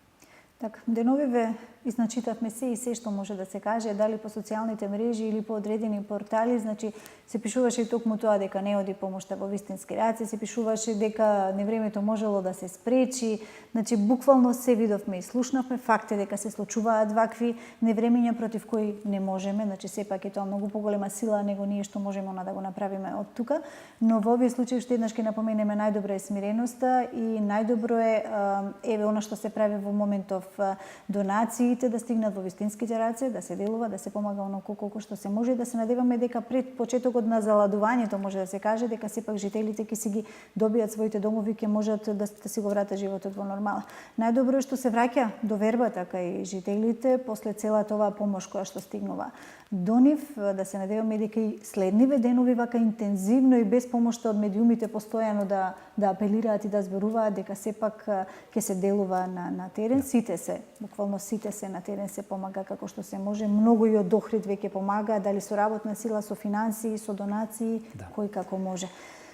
Speaker 1: Така, деновиве изначитавме се и се што може да се каже, дали по социјалните мрежи или по одредени портали, значи се пишуваше и токму тоа дека не оди помошта во вистински раце, се пишуваше дека невремето можело да се спречи, значи буквално се видовме и слушнавме. Факт е дека се случуваат вакви невремења против кои не можеме, значи сепак е тоа многу поголема сила него ние што можеме да го направиме од тука, но во овие случаи уште еднаш ќе напоменеме најдобро е смиреноста и најдобро е еве она што се прави во моментов донациите да стигнат во вистинските раце, да се делува, да се помага оноко колку што се може, да се надеваме дека пред почетокот на заладувањето може да се каже дека сепак жителите ќе си ги добијат своите домови, ќе можат да си го вратат животот во нормала. Најдобро е што се враќа довербата кај жителите после целата оваа помош која што стигнува до нив, да се надеваме дека и следниве денови вака интензивно и без помошта од медиумите постојано да апелираат и да зборуваат дека сепак ќе се делува на терен. Сите се, буквално сите се на терен, се помага како што се може. Многу и од Охрид веќе помага, дали со работна сила, со финансии, со донации, кој како може.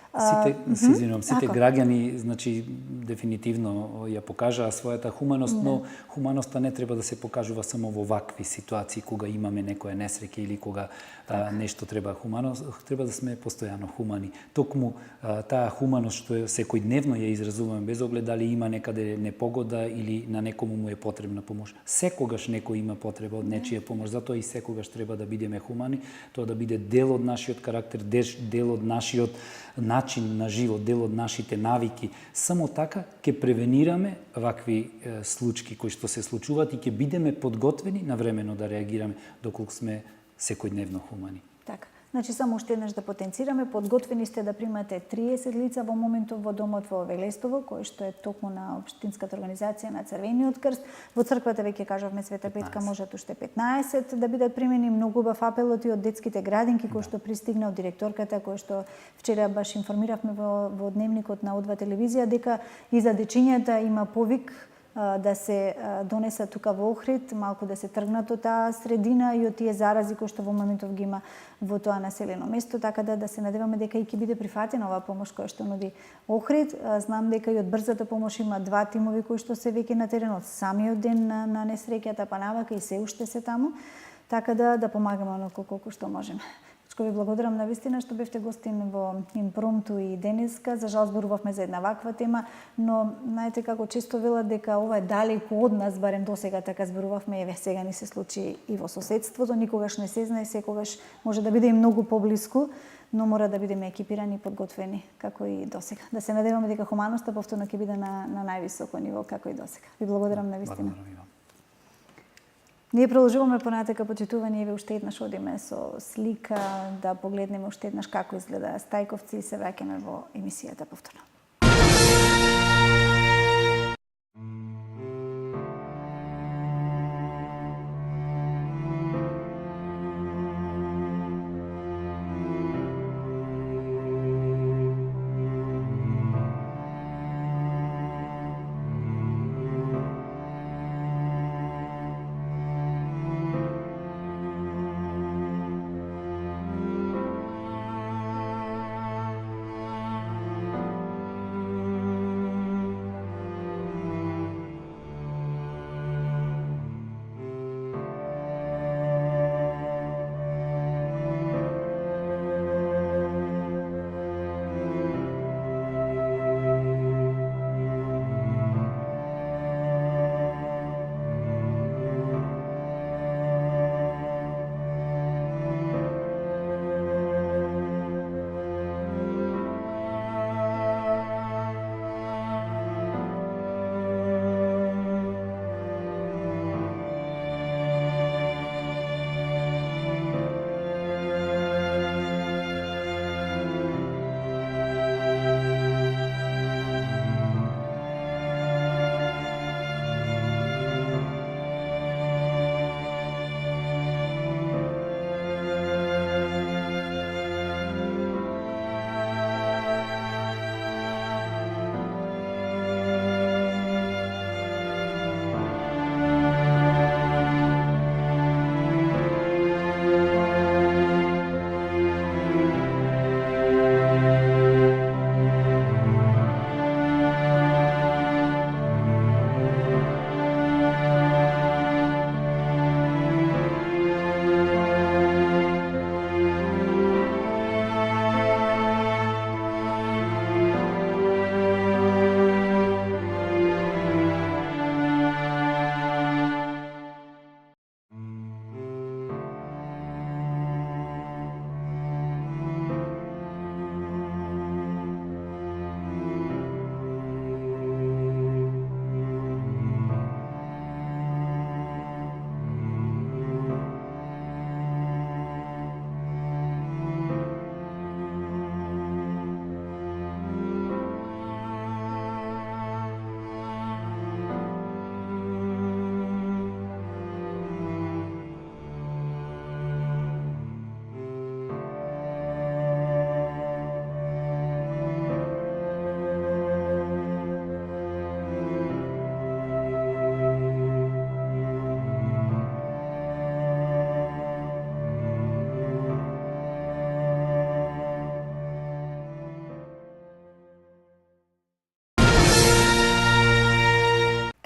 Speaker 15: Сите граѓани, значи, дефинитивно ја покажаа својата хуманост, но хуманоста не треба да се покажува само во вакви ситуации, кога имаме некоја несреќа или кога нешто треба хуманост, треба да сме постојано хумани. Токму таа хуманост што секојдневно ја изразуваме, без оглед дали има некаде непогода или на некому му е потребна помош. Секогаш некој има потреба од нечија помош, затоа и секогаш треба да бидеме хумани, тоа да биде дел од нашиот карактер, дел од нашиот начин на живот, дел од нашите навики. Само така ќе превенираме вакви случаи кои што се случуваат и ќе бидеме подготвени навремено да реагираме доколку сме секојдневно хумани.
Speaker 1: Така. Значи, само уште еднаш да потенцираме, подготвени сте да примате 30 лица во моментов во домот во Велестово, кој што е токму на Општинската организација на Црвениот крст. Во црквата веќе кажавме Света Петка можат уште 15 да бидат примени. Многу убав апелот и од детските градинки кој што пристигна од директорката, кој што вчера баш информиравме во дневникот на О2 телевизија дека и за дечињата има повик да се донеса тука во Охрид, малку да се тргнат од таа средина и од тие зарази кои што во моментов ги има во тоа населено место, така да се надеваме дека и ќе биде прифатена оваа помош која што нуди Охрид. Знам дека и од брзата помош има 2 тимови кои што се веќе на терен од самиот ден на несреќата па навака и се уште се таму, така да помагаме оноко колку што можеме. Ви благодарам на вистина што бевте гостин во Импромту и денеска. За жал зборувавме за една ваква тема, но знаете како често велат дека ова е далеко од нас, барем досега така зборувавме, еве сега ни се случи и во соседството, никогаш не се знае, секогаш може да биде и многу поблиску, но мора да бидеме екипирани и подготвени како и досега. Да се надеваме дека хуманоста повторно ќе биде на највисоко ниво како и досега. Ви благодарам на вистина. Ние продолжуваме понатака, почитувани, еве уште еднаш одиме со слика да погледнеме уште еднаш како изгледа Стајковци и се враќаме во емисијата повторно.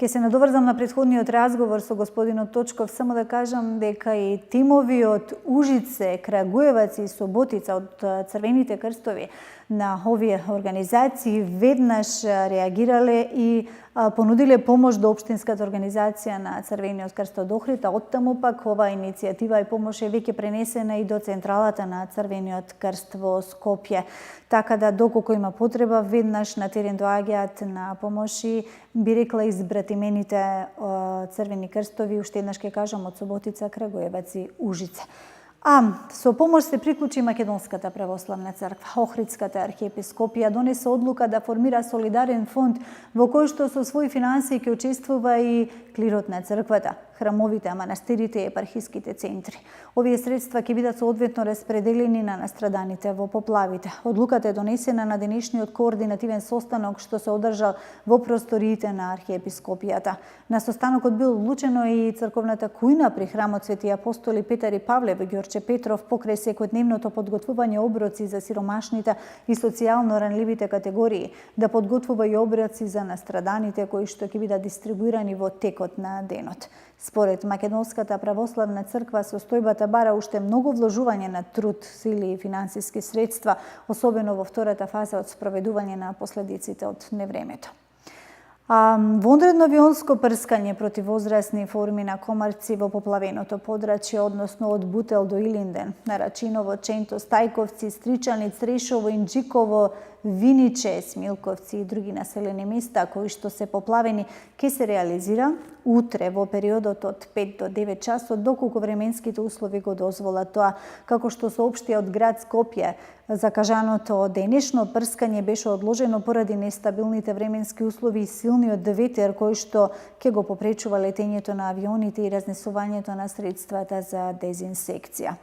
Speaker 1: Ке се надоврзам на претходниот разговор со господинот Точков, само да кажам дека и тимови од Ужице, Крагуевац и Соботица од Црвените крстови на овие организации веднаш реагирале и понудиле помош до општинската организација на Црвениот крст од Охрид, а оттаму пак оваа иницијатива и помош е веќе пренесена и до централата на Црвениот крст во Скопје. Така да доколку има потреба, веднаш на терен доаѓаат на помош и би рекла избратимените Црвени крстови, уште еднаш ќе кажам, од Соботица, Крагуевац и Ужице. Со помош се приклучи Македонската православна црква. Охридската архиепископија донесе одлука да формира солидарен фонд во кој што со своји финансии ќе учествува и клирот на црквата, храмовите, манастирите и епархиските центри. Овие средства ќе бидат соодветно распределени на настраданите во поплавите. Одлуката е донесена на денешниот координативен состанок што се одржал во просториите на архиепископијата. На состанокот бил одлучено и црковната кујна при храмот Свети апостоли Петар и Павле во Ѓорче Петров покрај секојдневното подготвување оброци за сиромашните и социјално ранливите категории, да подготвува и оброци за настраданите кои што ќе бидат дистрибуирани во текот на денот. Според Македонската православна црква, состојбата бара уште многу вложување на труд, сили и финансиски средства, особено во втората фаза од спроведување на последиците од невремето. Вонредно авионско прскање против возрастни форми на комарци во поплавеното подрачје, односно од Бутел до Илинден, на Рачиново, Ченто, Стајковци, Стричани, Црешово, Инџиково, Виниче, Смилковци и други населени места кои што се поплавени, ке се реализира утре во периодот од 5 до 9 часот, доколку временските услови го дозволат тоа. Како што соопшти од град Скопје, закажаното денешно прскање беше одложено поради нестабилните временски услови и силниот ветер кој што ќе го попречува летењето на авионите и разнесувањето на средствата за дезинсекција.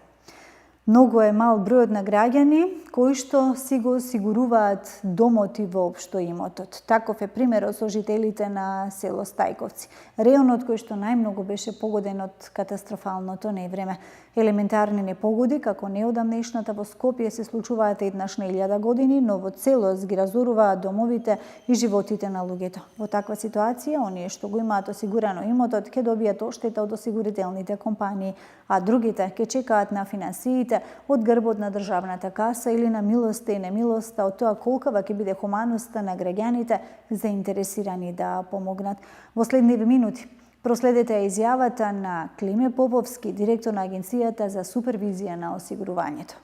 Speaker 1: Многу е мал бројот на граѓани кои што си го осигуруваат домоти во општо имотот. Таков е примерот со жителите на село Стајковци. Реонот кој што најмногу беше погоден од катастрофалното невреме. Елементарни непогоди, како неодамнешната во Скопје, се случуваат еднаш на 1000 години, но во целост ги разоруваат домовите и животите на луѓето. Во таква ситуација, оние што го имаат осигурано имотот, ќе добијат оштета од осигурителните компании, а другите ќе чекаат на финансиите од грбот на државната каса или на милоста и немилоста од тоа колкава ќе биде хуманоста на граѓаните заинтересирани да помогнат. Во следниве минути проследете изјавата на Климе Поповски, директор на Агенцијата за супервизија на осигурувањето.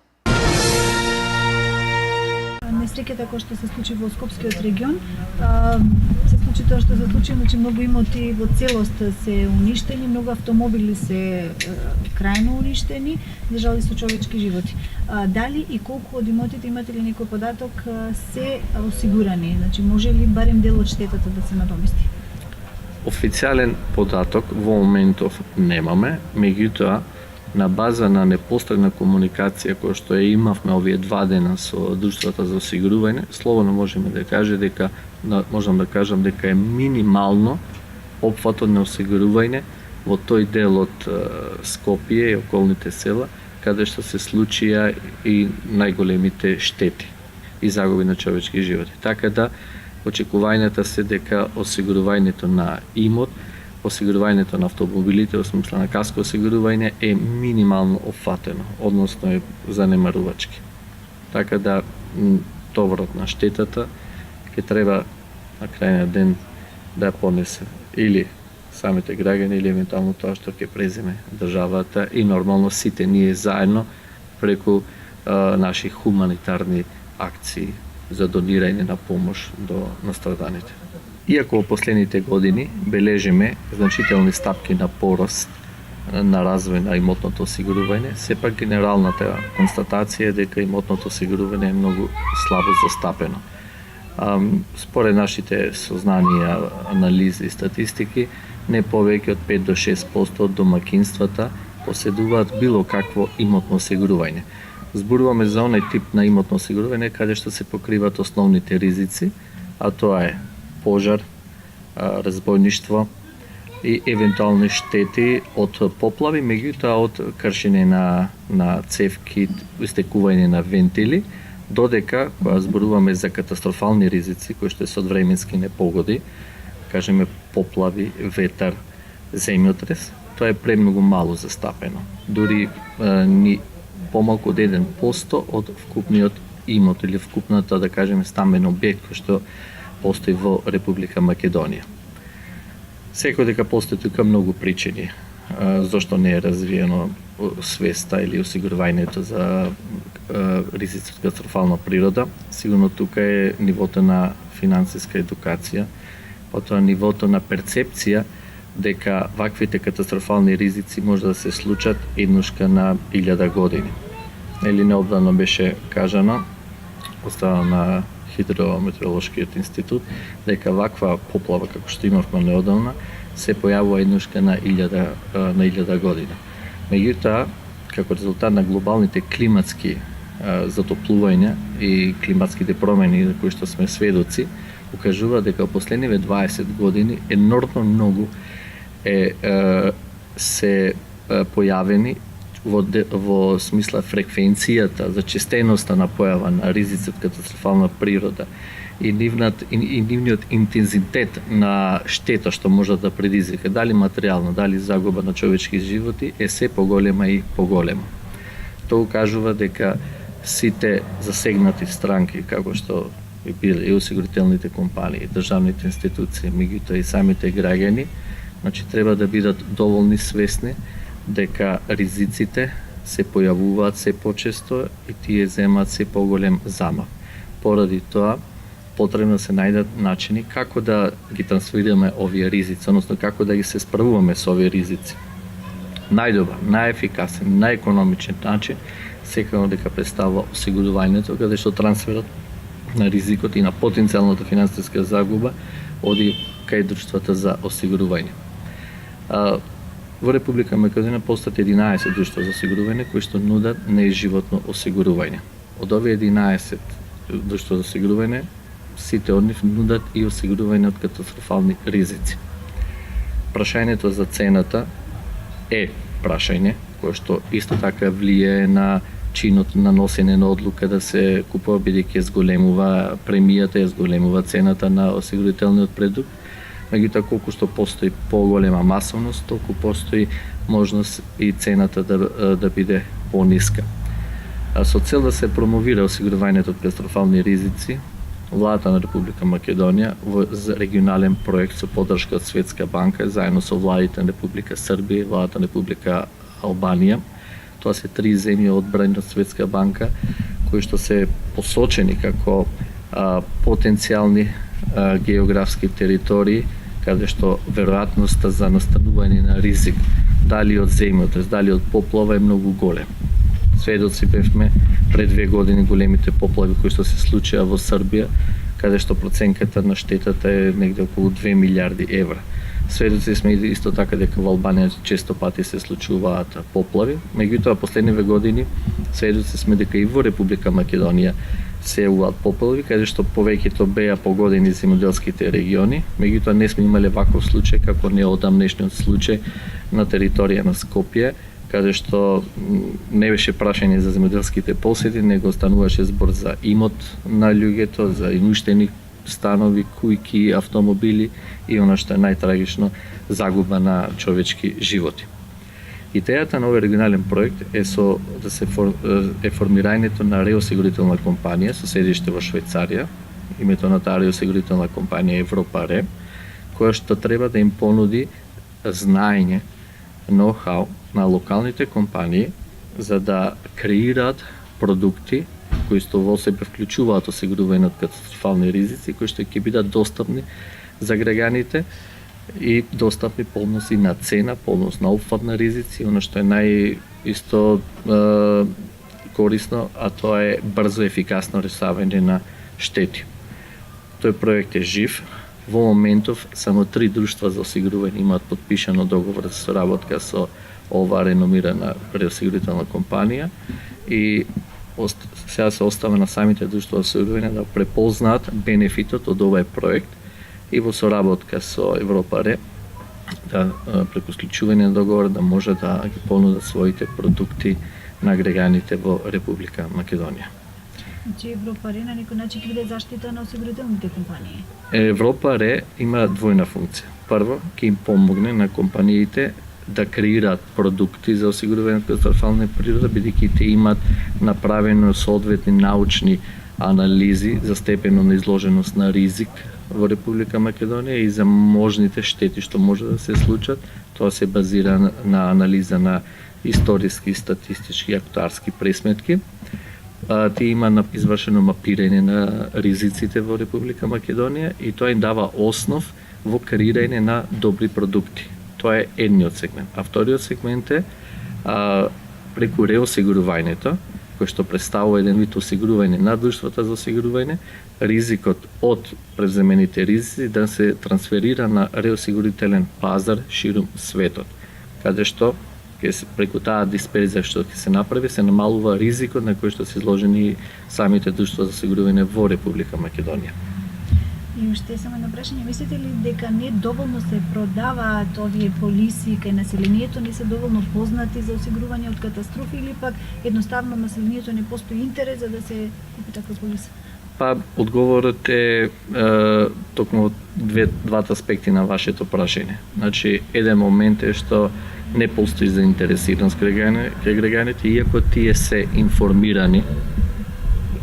Speaker 1: Несреќата која што се случи во Скопскиот регион, се случи тоа што се случи, значи многу имоти во целост се уништени, многу автомобили се крајно уништени, за жал и со човечки животи. Дали и колку од имотите, имате ли некој податок, се осигурани? Значи може ли барем дел од штетата да се надомести?
Speaker 16: Официјален податок во моментов немаме, меѓутоа на база на непостојна комуникација која што ја имавме овие 2 дена со друштвата за осигурување, слободно можеме да можам да кажам дека е минимално опфатот на осигурување во тој дел од Скопје и околните села, каде што се случија и најголемите штети и загуби на човечки животи. Така да очекувањата се дека осигурувањето на имот, осигурувањето на автомобилите, во смисла на каско осигурување, е минимално опфатено, односно е занемарувачки. Така да товарот на штетата ќе треба на крајниот ден да понесе или самите граѓани, или евентуално тоа што ќе преземе државата и нормално сите ние заедно преку наши хуманитарни акции за донирање на помош до настраданите. Иако во последните години бележиме значителни стапки на пораст на развој на имотното осигурување, сепак генералната констатација е дека имотното осигурување е многу слабо застапено. Според нашите сознанија, анализи и статистики, не повеќе од 5 до 6% од домакинствата поседуваат било какво имотно осигурување. Зборуваме за онај тип на имотно осигурување каде што се покриваат основните ризици, а тоа е пожар, разбойништво и евентуални штети од поплави, меѓутоа од кршење на цевки, истекување на вентили, додека кога зборуваме за катастрофални ризици кои што се од временски непогоди, кажеме поплави, ветар, земјотрес, тоа е премногу мало застапено. Дури ни помалку од 1% од вкупниот имот или вкупната, да кажеме, стамбен објект кој што постои во Република Македонија. Секој дека постои тука многу причини зошто не е развиено свеста или осигурувањето за ризици од катастрофална природа. Сигурно тука е нивото на финансиска едукација, потоа нивото на перцепција дека ваквите катастрофални ризици може да се случат еднушка на 1000 години. Или неодавно беше кажано од страна на Хидрометеоролошкиот институт дека ваква поплава како што имавме неодавна се појавува еднушка на 1000 година. Меѓутоа, како резултат на глобалните климатски затоплувања и климатските промени кои што сме сведоци, укажува дека во последниве 20 години енормно многу се појавени во смисла фреквенцијата за честеноста на појава на ризици од катастрофална природа и нивниот интензитет на штета што може да предизвика, дали материјална, дали загуба на човечки животи, е се поголема и поголема. Тоа укажува дека сите засегнати странки, како што биле и осигурителните компании, државните институции, меѓутоа и самите граѓани, значи треба да бидат доволни свесни дека ризиците се појавуваат се почесто и тие земаат се поголем замав. Поради тоа, потребно се најдат начини како да ги трансферираме овие ризици, односно како да ги се справуваме со овие ризици. Најдобар, најефикасен, најекономичен начин секако дека представува осигурувањето, каде што трансферот на ризикот и на потенцијалната финансиска загуба оди кај друштвата за осигурување. Во Република Македонија постојат 11 друштва за осигурување кои што нудат неживотно осигурување. Од овие 11 друштва за осигурување, сите од нив нудат и осигурување од катастрофални ризици. Прашањето за цената е прашање кое што исто така влијае на чинот на носење на одлука да се купува, бидејќи зголемува премијата, зголемува цената на осигурителниот продукт. Меѓутоа, колку што постои поголема масовност, толку постои можност и цената да биде пониска. Со цел да се промовира осигурувањето од катастрофални ризици, Владата на Република Македонија во регионален проект со поддршка од Светска банка заедно со владите на Република Србија и владата на Република Албанија. Тоа се 3 земји одбрани од Светска банка кои што се посочени како потенцијални географски територии каде што веројатноста за настанување на ризик дали од земјотрес, дали од поплава е многу голем. Сведоци бевме пред 2 години големите поплави кои што се случија во Србија, каде што проценката на штетата е негде околу 2 милиарди евра. Сведоци сме исто така дека во Албанија често пати се случуваат поплави, меѓутоа последниве години сведоци сме дека и во Република Македонија се јавуваат поплави, каде што повеќето беа погодени земјоделските региони, меѓутоа не сме имале ваков случај како неодамнешниот случај на територија на Скопје, каде што не беше прашање за земјоделските поседи, него стануваше збор за имот на луѓето, за уништени станови, кујки, автомобили и она што е најтрагично, загуба на човечки животи. Идејата на овој регионален проект е формирањето на реосигурителна компанија со седиште во Швајцарија. Името на таа реосигурителна компанија е Европа Ре, која што треба да им понуди знаење, ноу-хау на локалните компании за да креираат продукти кои што во себе вклучуваат осигурување од катастрофални ризици, кои што ќе бидат достапни за граѓаните и достапни полност и на цена, полност на опфат на ризици, оно што е корисно, а тоа е брзо и ефикасно решавање на штети. Тој проект е жив. Во моментов само 3 друштва за осигурување имаат подпишано договор за соработка со оваа реномирана реосигурителна компанија и сега се остава на самите друштва за осигурување да препознаат бенефитот од овој проект и во соработка со Европа Ре да преку склучување на договор да може да ги понудат своите продукти на граѓаните во Република Македонија.
Speaker 1: Значи Европа Ре на некој начин ќе биде заштита на осигурителните компании.
Speaker 16: Европа Ре има двојна функција. Прво, ќе им помогне на компаниите да креираат продукти за осигурување од катастрофална природа, бидејќи те имаат направено соодветни научни анализи за степенот на изложеност на ризик во Република Македонија и за можните штети што може да се случат. Тоа се базира на анализа на историски, статистички и актуарски пресметки. Тие има извршено мапирање на ризиците во Република Македонија и тоа им дава основ во креирање на добри продукти. Тоа е едниот сегмент. А вториот сегмент е преку реосигурувањето, кој што представува еден вид осигурување на друштвата за осигурување, ризикот од преземените ризици да се трансферира на реосигурителен пазар ширум светот, каде што преку таа дисперзија што ќе се направи, се намалува ризикот на кој што се изложени самите друштва за осигурување во Република Македонија.
Speaker 1: И уште само едно прашање, мислите ли дека не доволно се продаваат овие полиси кај населението, не се доволно познати за осигурување од катастрофи или пак едноставно населението не постои интерес за да се купи таква полиса?
Speaker 16: Па, одговорот е токму двата аспекти на вашето прашање. Значи, еден момент е што не постои заинтересираност кај граѓаните, иако тие се информирани.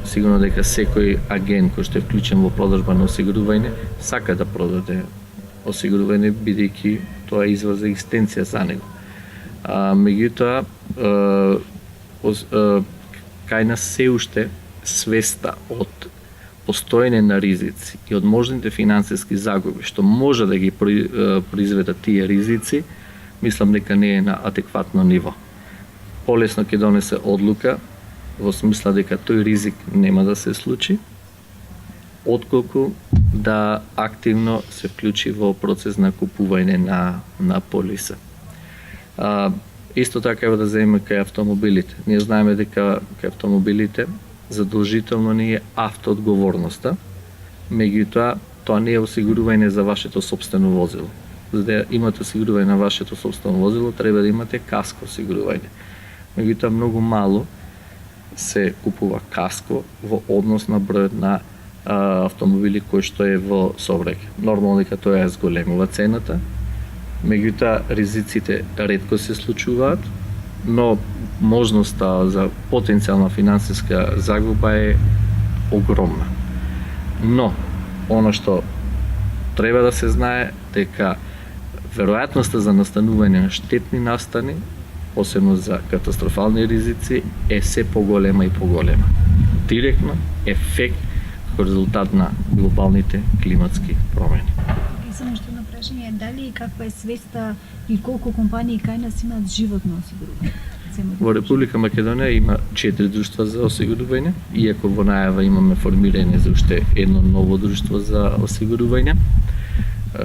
Speaker 16: Сигурно дека секој агент кој што е вклучен во продажба на осигурување сака да продаде осигурување, бидејќи тоа е извор за екзистенција за него. Меѓутоа, кај нас се уште свеста од постоење на ризици и од можните финансиски загуби што може да ги произведат тие ризици, мислам дека не е на адекватно ниво. Полесно ќе донесе одлука во смисла дека тој ризик нема да се случи, отколку да активно се вклучи во процес на купување на полиса. Исто така е да земеме кај автомобилите. Ние знаеме дека кај автомобилите задолжително не е автоодговорноста, меѓутоа тоа не е осигурување за вашето сопствено возило. За да имате осигурување на вашето сопствено возило, треба да имате каско осигурување. Меѓутоа многу мало се купува каско во однос на бројот на автомобили кои што е во сообраќај. Нормално дека тоа ја зголемува цената, меѓутоа ризиците ретко се случуваат, но можноста за потенцијална финансиска загуба е огромна. Но, она што треба да се знае дека веројатноста за настанување на штетни настани, посебно за катастрофални ризици, е се поголема и поголема. Директно ефект како резултат на глобалните климатски промени.
Speaker 1: И само што едно прашање, дали и каква е свеста и колку компании кај нас имаат животно осигурување?
Speaker 16: Во Република Македонија има 4 друштва за осигурување, иако во најава имаме формирање за уште едно ново друштво за осигурување.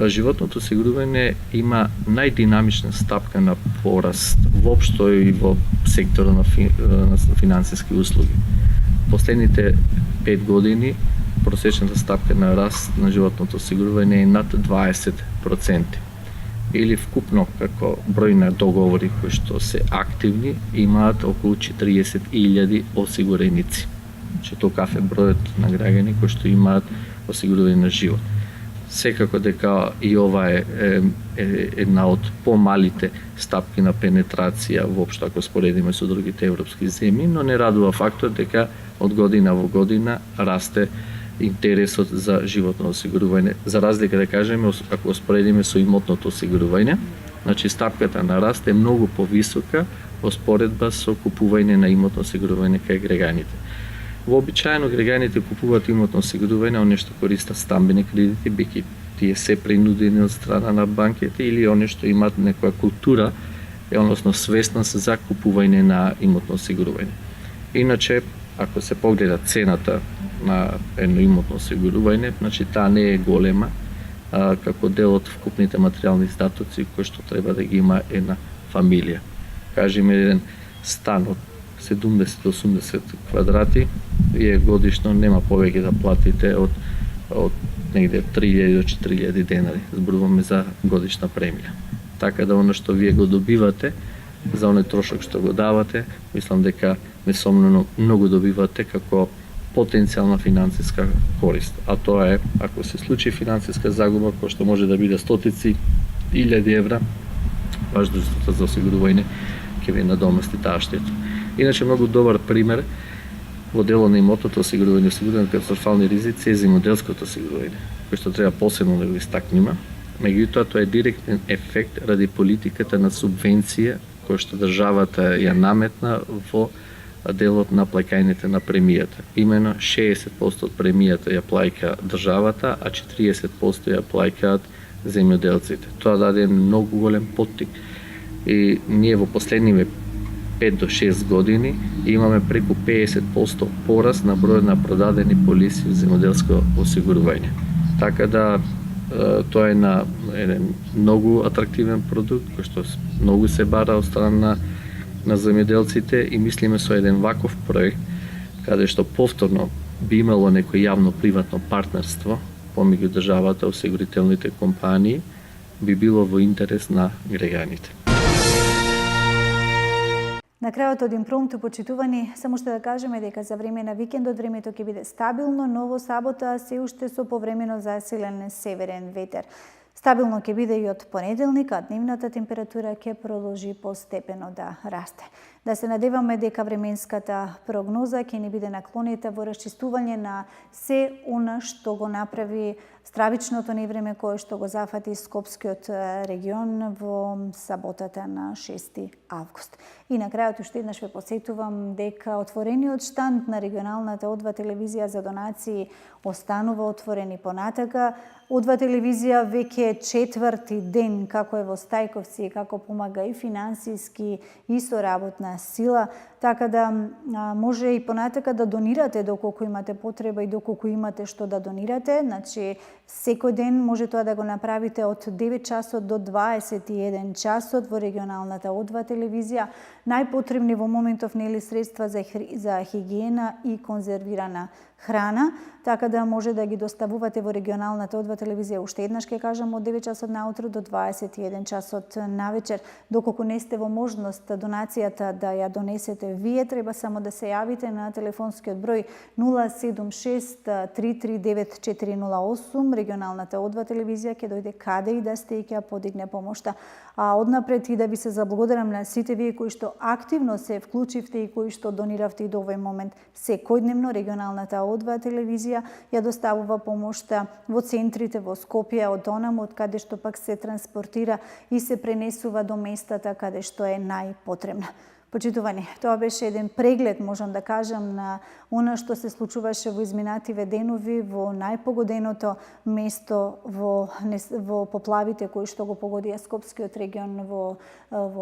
Speaker 16: Животното осигурување има најдинамична стапка на пораст воопшто и во секторот на финансиски услуги. Последните 5 години просечната стапка на раст на животното осигурување е над 20%. Или вкупно како број на договори кои што се активни имаат околу 40.000 осигуреници. Значи токав е бројот на граѓани кои што имаат осигурување на живот. Секако дека и ова е една од помалите стапки на пенетрација воопшто ако споредиме со другите европски земји, но не радува фактот дека од година во година расте интересот за животно осигурување. За разлика да кажеме, ако споредиме со имотното осигурување, значи стапката на раст е многу повисока во споредба со купување на имотно осигурување кај граѓаните. Вообичаено граѓаните купуваат имотно осигурување, оние што користат стамбени кредити, бидејќи тие се принудени од страна на банките или оние што имаат некоја култура, односно свесност за купување на имотно осигурување. Иначе, ако се погледа цената на едно имотно осигурување, значи таа не е голема, како дел од вкупните материјални издатоци кои што треба да ги има една фамилија. Кажеме еден стан од 70-80 квадрати, вие годишно нема повеќе да платите од негде 3000 до 4000 денари. Зборуваме за годишна премија. Така да оно што вие го добивате за оној трошок што го давате, мислам дека несомнено многу добивате како потенцијална финансиска корист. А тоа е, ако се случи финансиска загуба, која што може да биде стотици илјади евра, баш друштвото за осигурување ќе ви надомести таа штета. Иначе многу добар пример во дело на имотното осигурување од катастрофални ризици е земјоделското осигурување, кој што треба посебно да го истакнеме. Меѓутоа, тоа е директен ефект ради политиката на субвенција која што државата ја наметна во делот на плаќањето на премијата. Имено 60% од премијата ја плаќа државата, а 40% ја плаќаат земјоделците. Тоа даде многу голем поттик и ние во последниве 5 до 6 години имаме преку 50% пораст на бројот на продадени полиси за земјоделско осигурување. Така да тоа е на еден многу атрактивен продукт кој што многу се бара од страна на земјоделците и мислиме со еден ваков проект каде што повторно би имало некој јавно-приватно партнерство помеѓу државата и осигурителните компании би било во интерес на граѓаните.
Speaker 1: На крајот од импромту, почитувани, само што да кажеме дека за време на викендот времето ќе биде стабилно, но во сабота се уште со повремено засилен северен ветер. Стабилно ќе биде и од понеделник, а дневната температура ќе продолжи постепено да расте. Да се надеваме дека временската прогноза ќе ни биде наклонета во расчистување на се она што го направи стравичното невреме кое што го зафати Скопскиот регион во саботата на 6 август. И на крајот уште еднаш ве посетувам дека отворениот штанд на регионалната О2 телевизија за донации останува отворен и понатака. О2 телевизија веќе четврти ден како е во Стајковци, како помага и финансиски и со работна сила, така да може и понатака да донирате доколку имате потреба и доколку имате што да донирате. Значи, секој ден може тоа да го направите од 9 часот до 21 часот во регионалната О2 телевизија. Најпотребни во моментов нели средства за хигиена и конзервирана храна, така да може да ги доставувате во регионалната О2 телевизија. Уште еднаш ќе кажам од 9 часот наутро до 21 часот навечер. Доколку не сте во можност донацијата да ја донесете вие, треба само да се јавите на телефонскиот број 076 339 408. Регионалната О2 телевизија ќе дојде каде и да сте и ќе подигне помошта. А однапред и да ви се заблагодарам на сите вие кои што активно се вклучивте и кои што дониравте и до овој момент. Секојдневно регионалната О2 телевизија ја доставува помошта во центрите во Скопје, од онаму од каде што пак се транспортира и се пренесува до местата каде што е најпотребна. Почитувани, тоа беше еден преглед, можам да кажам, на она што се случуваше во изминативе денови во најпогоденото место во поплавите кои што го погодија Скопскиот регион во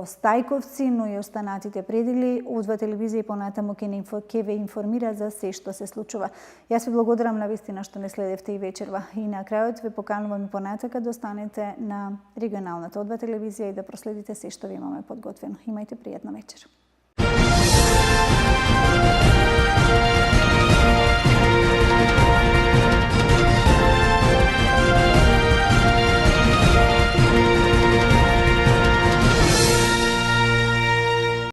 Speaker 1: Стајковци, но и останатите предели. О2 телевизија и понатаму ќе ве информира за се што се случува. Јас ви благодарам на вистина што не следевте и вечерва. И на крајот ве поканувам и понатака да останете на регионалната О2 телевизија и да проследите се што ви имаме подготвено. Имајте пријатна вечер.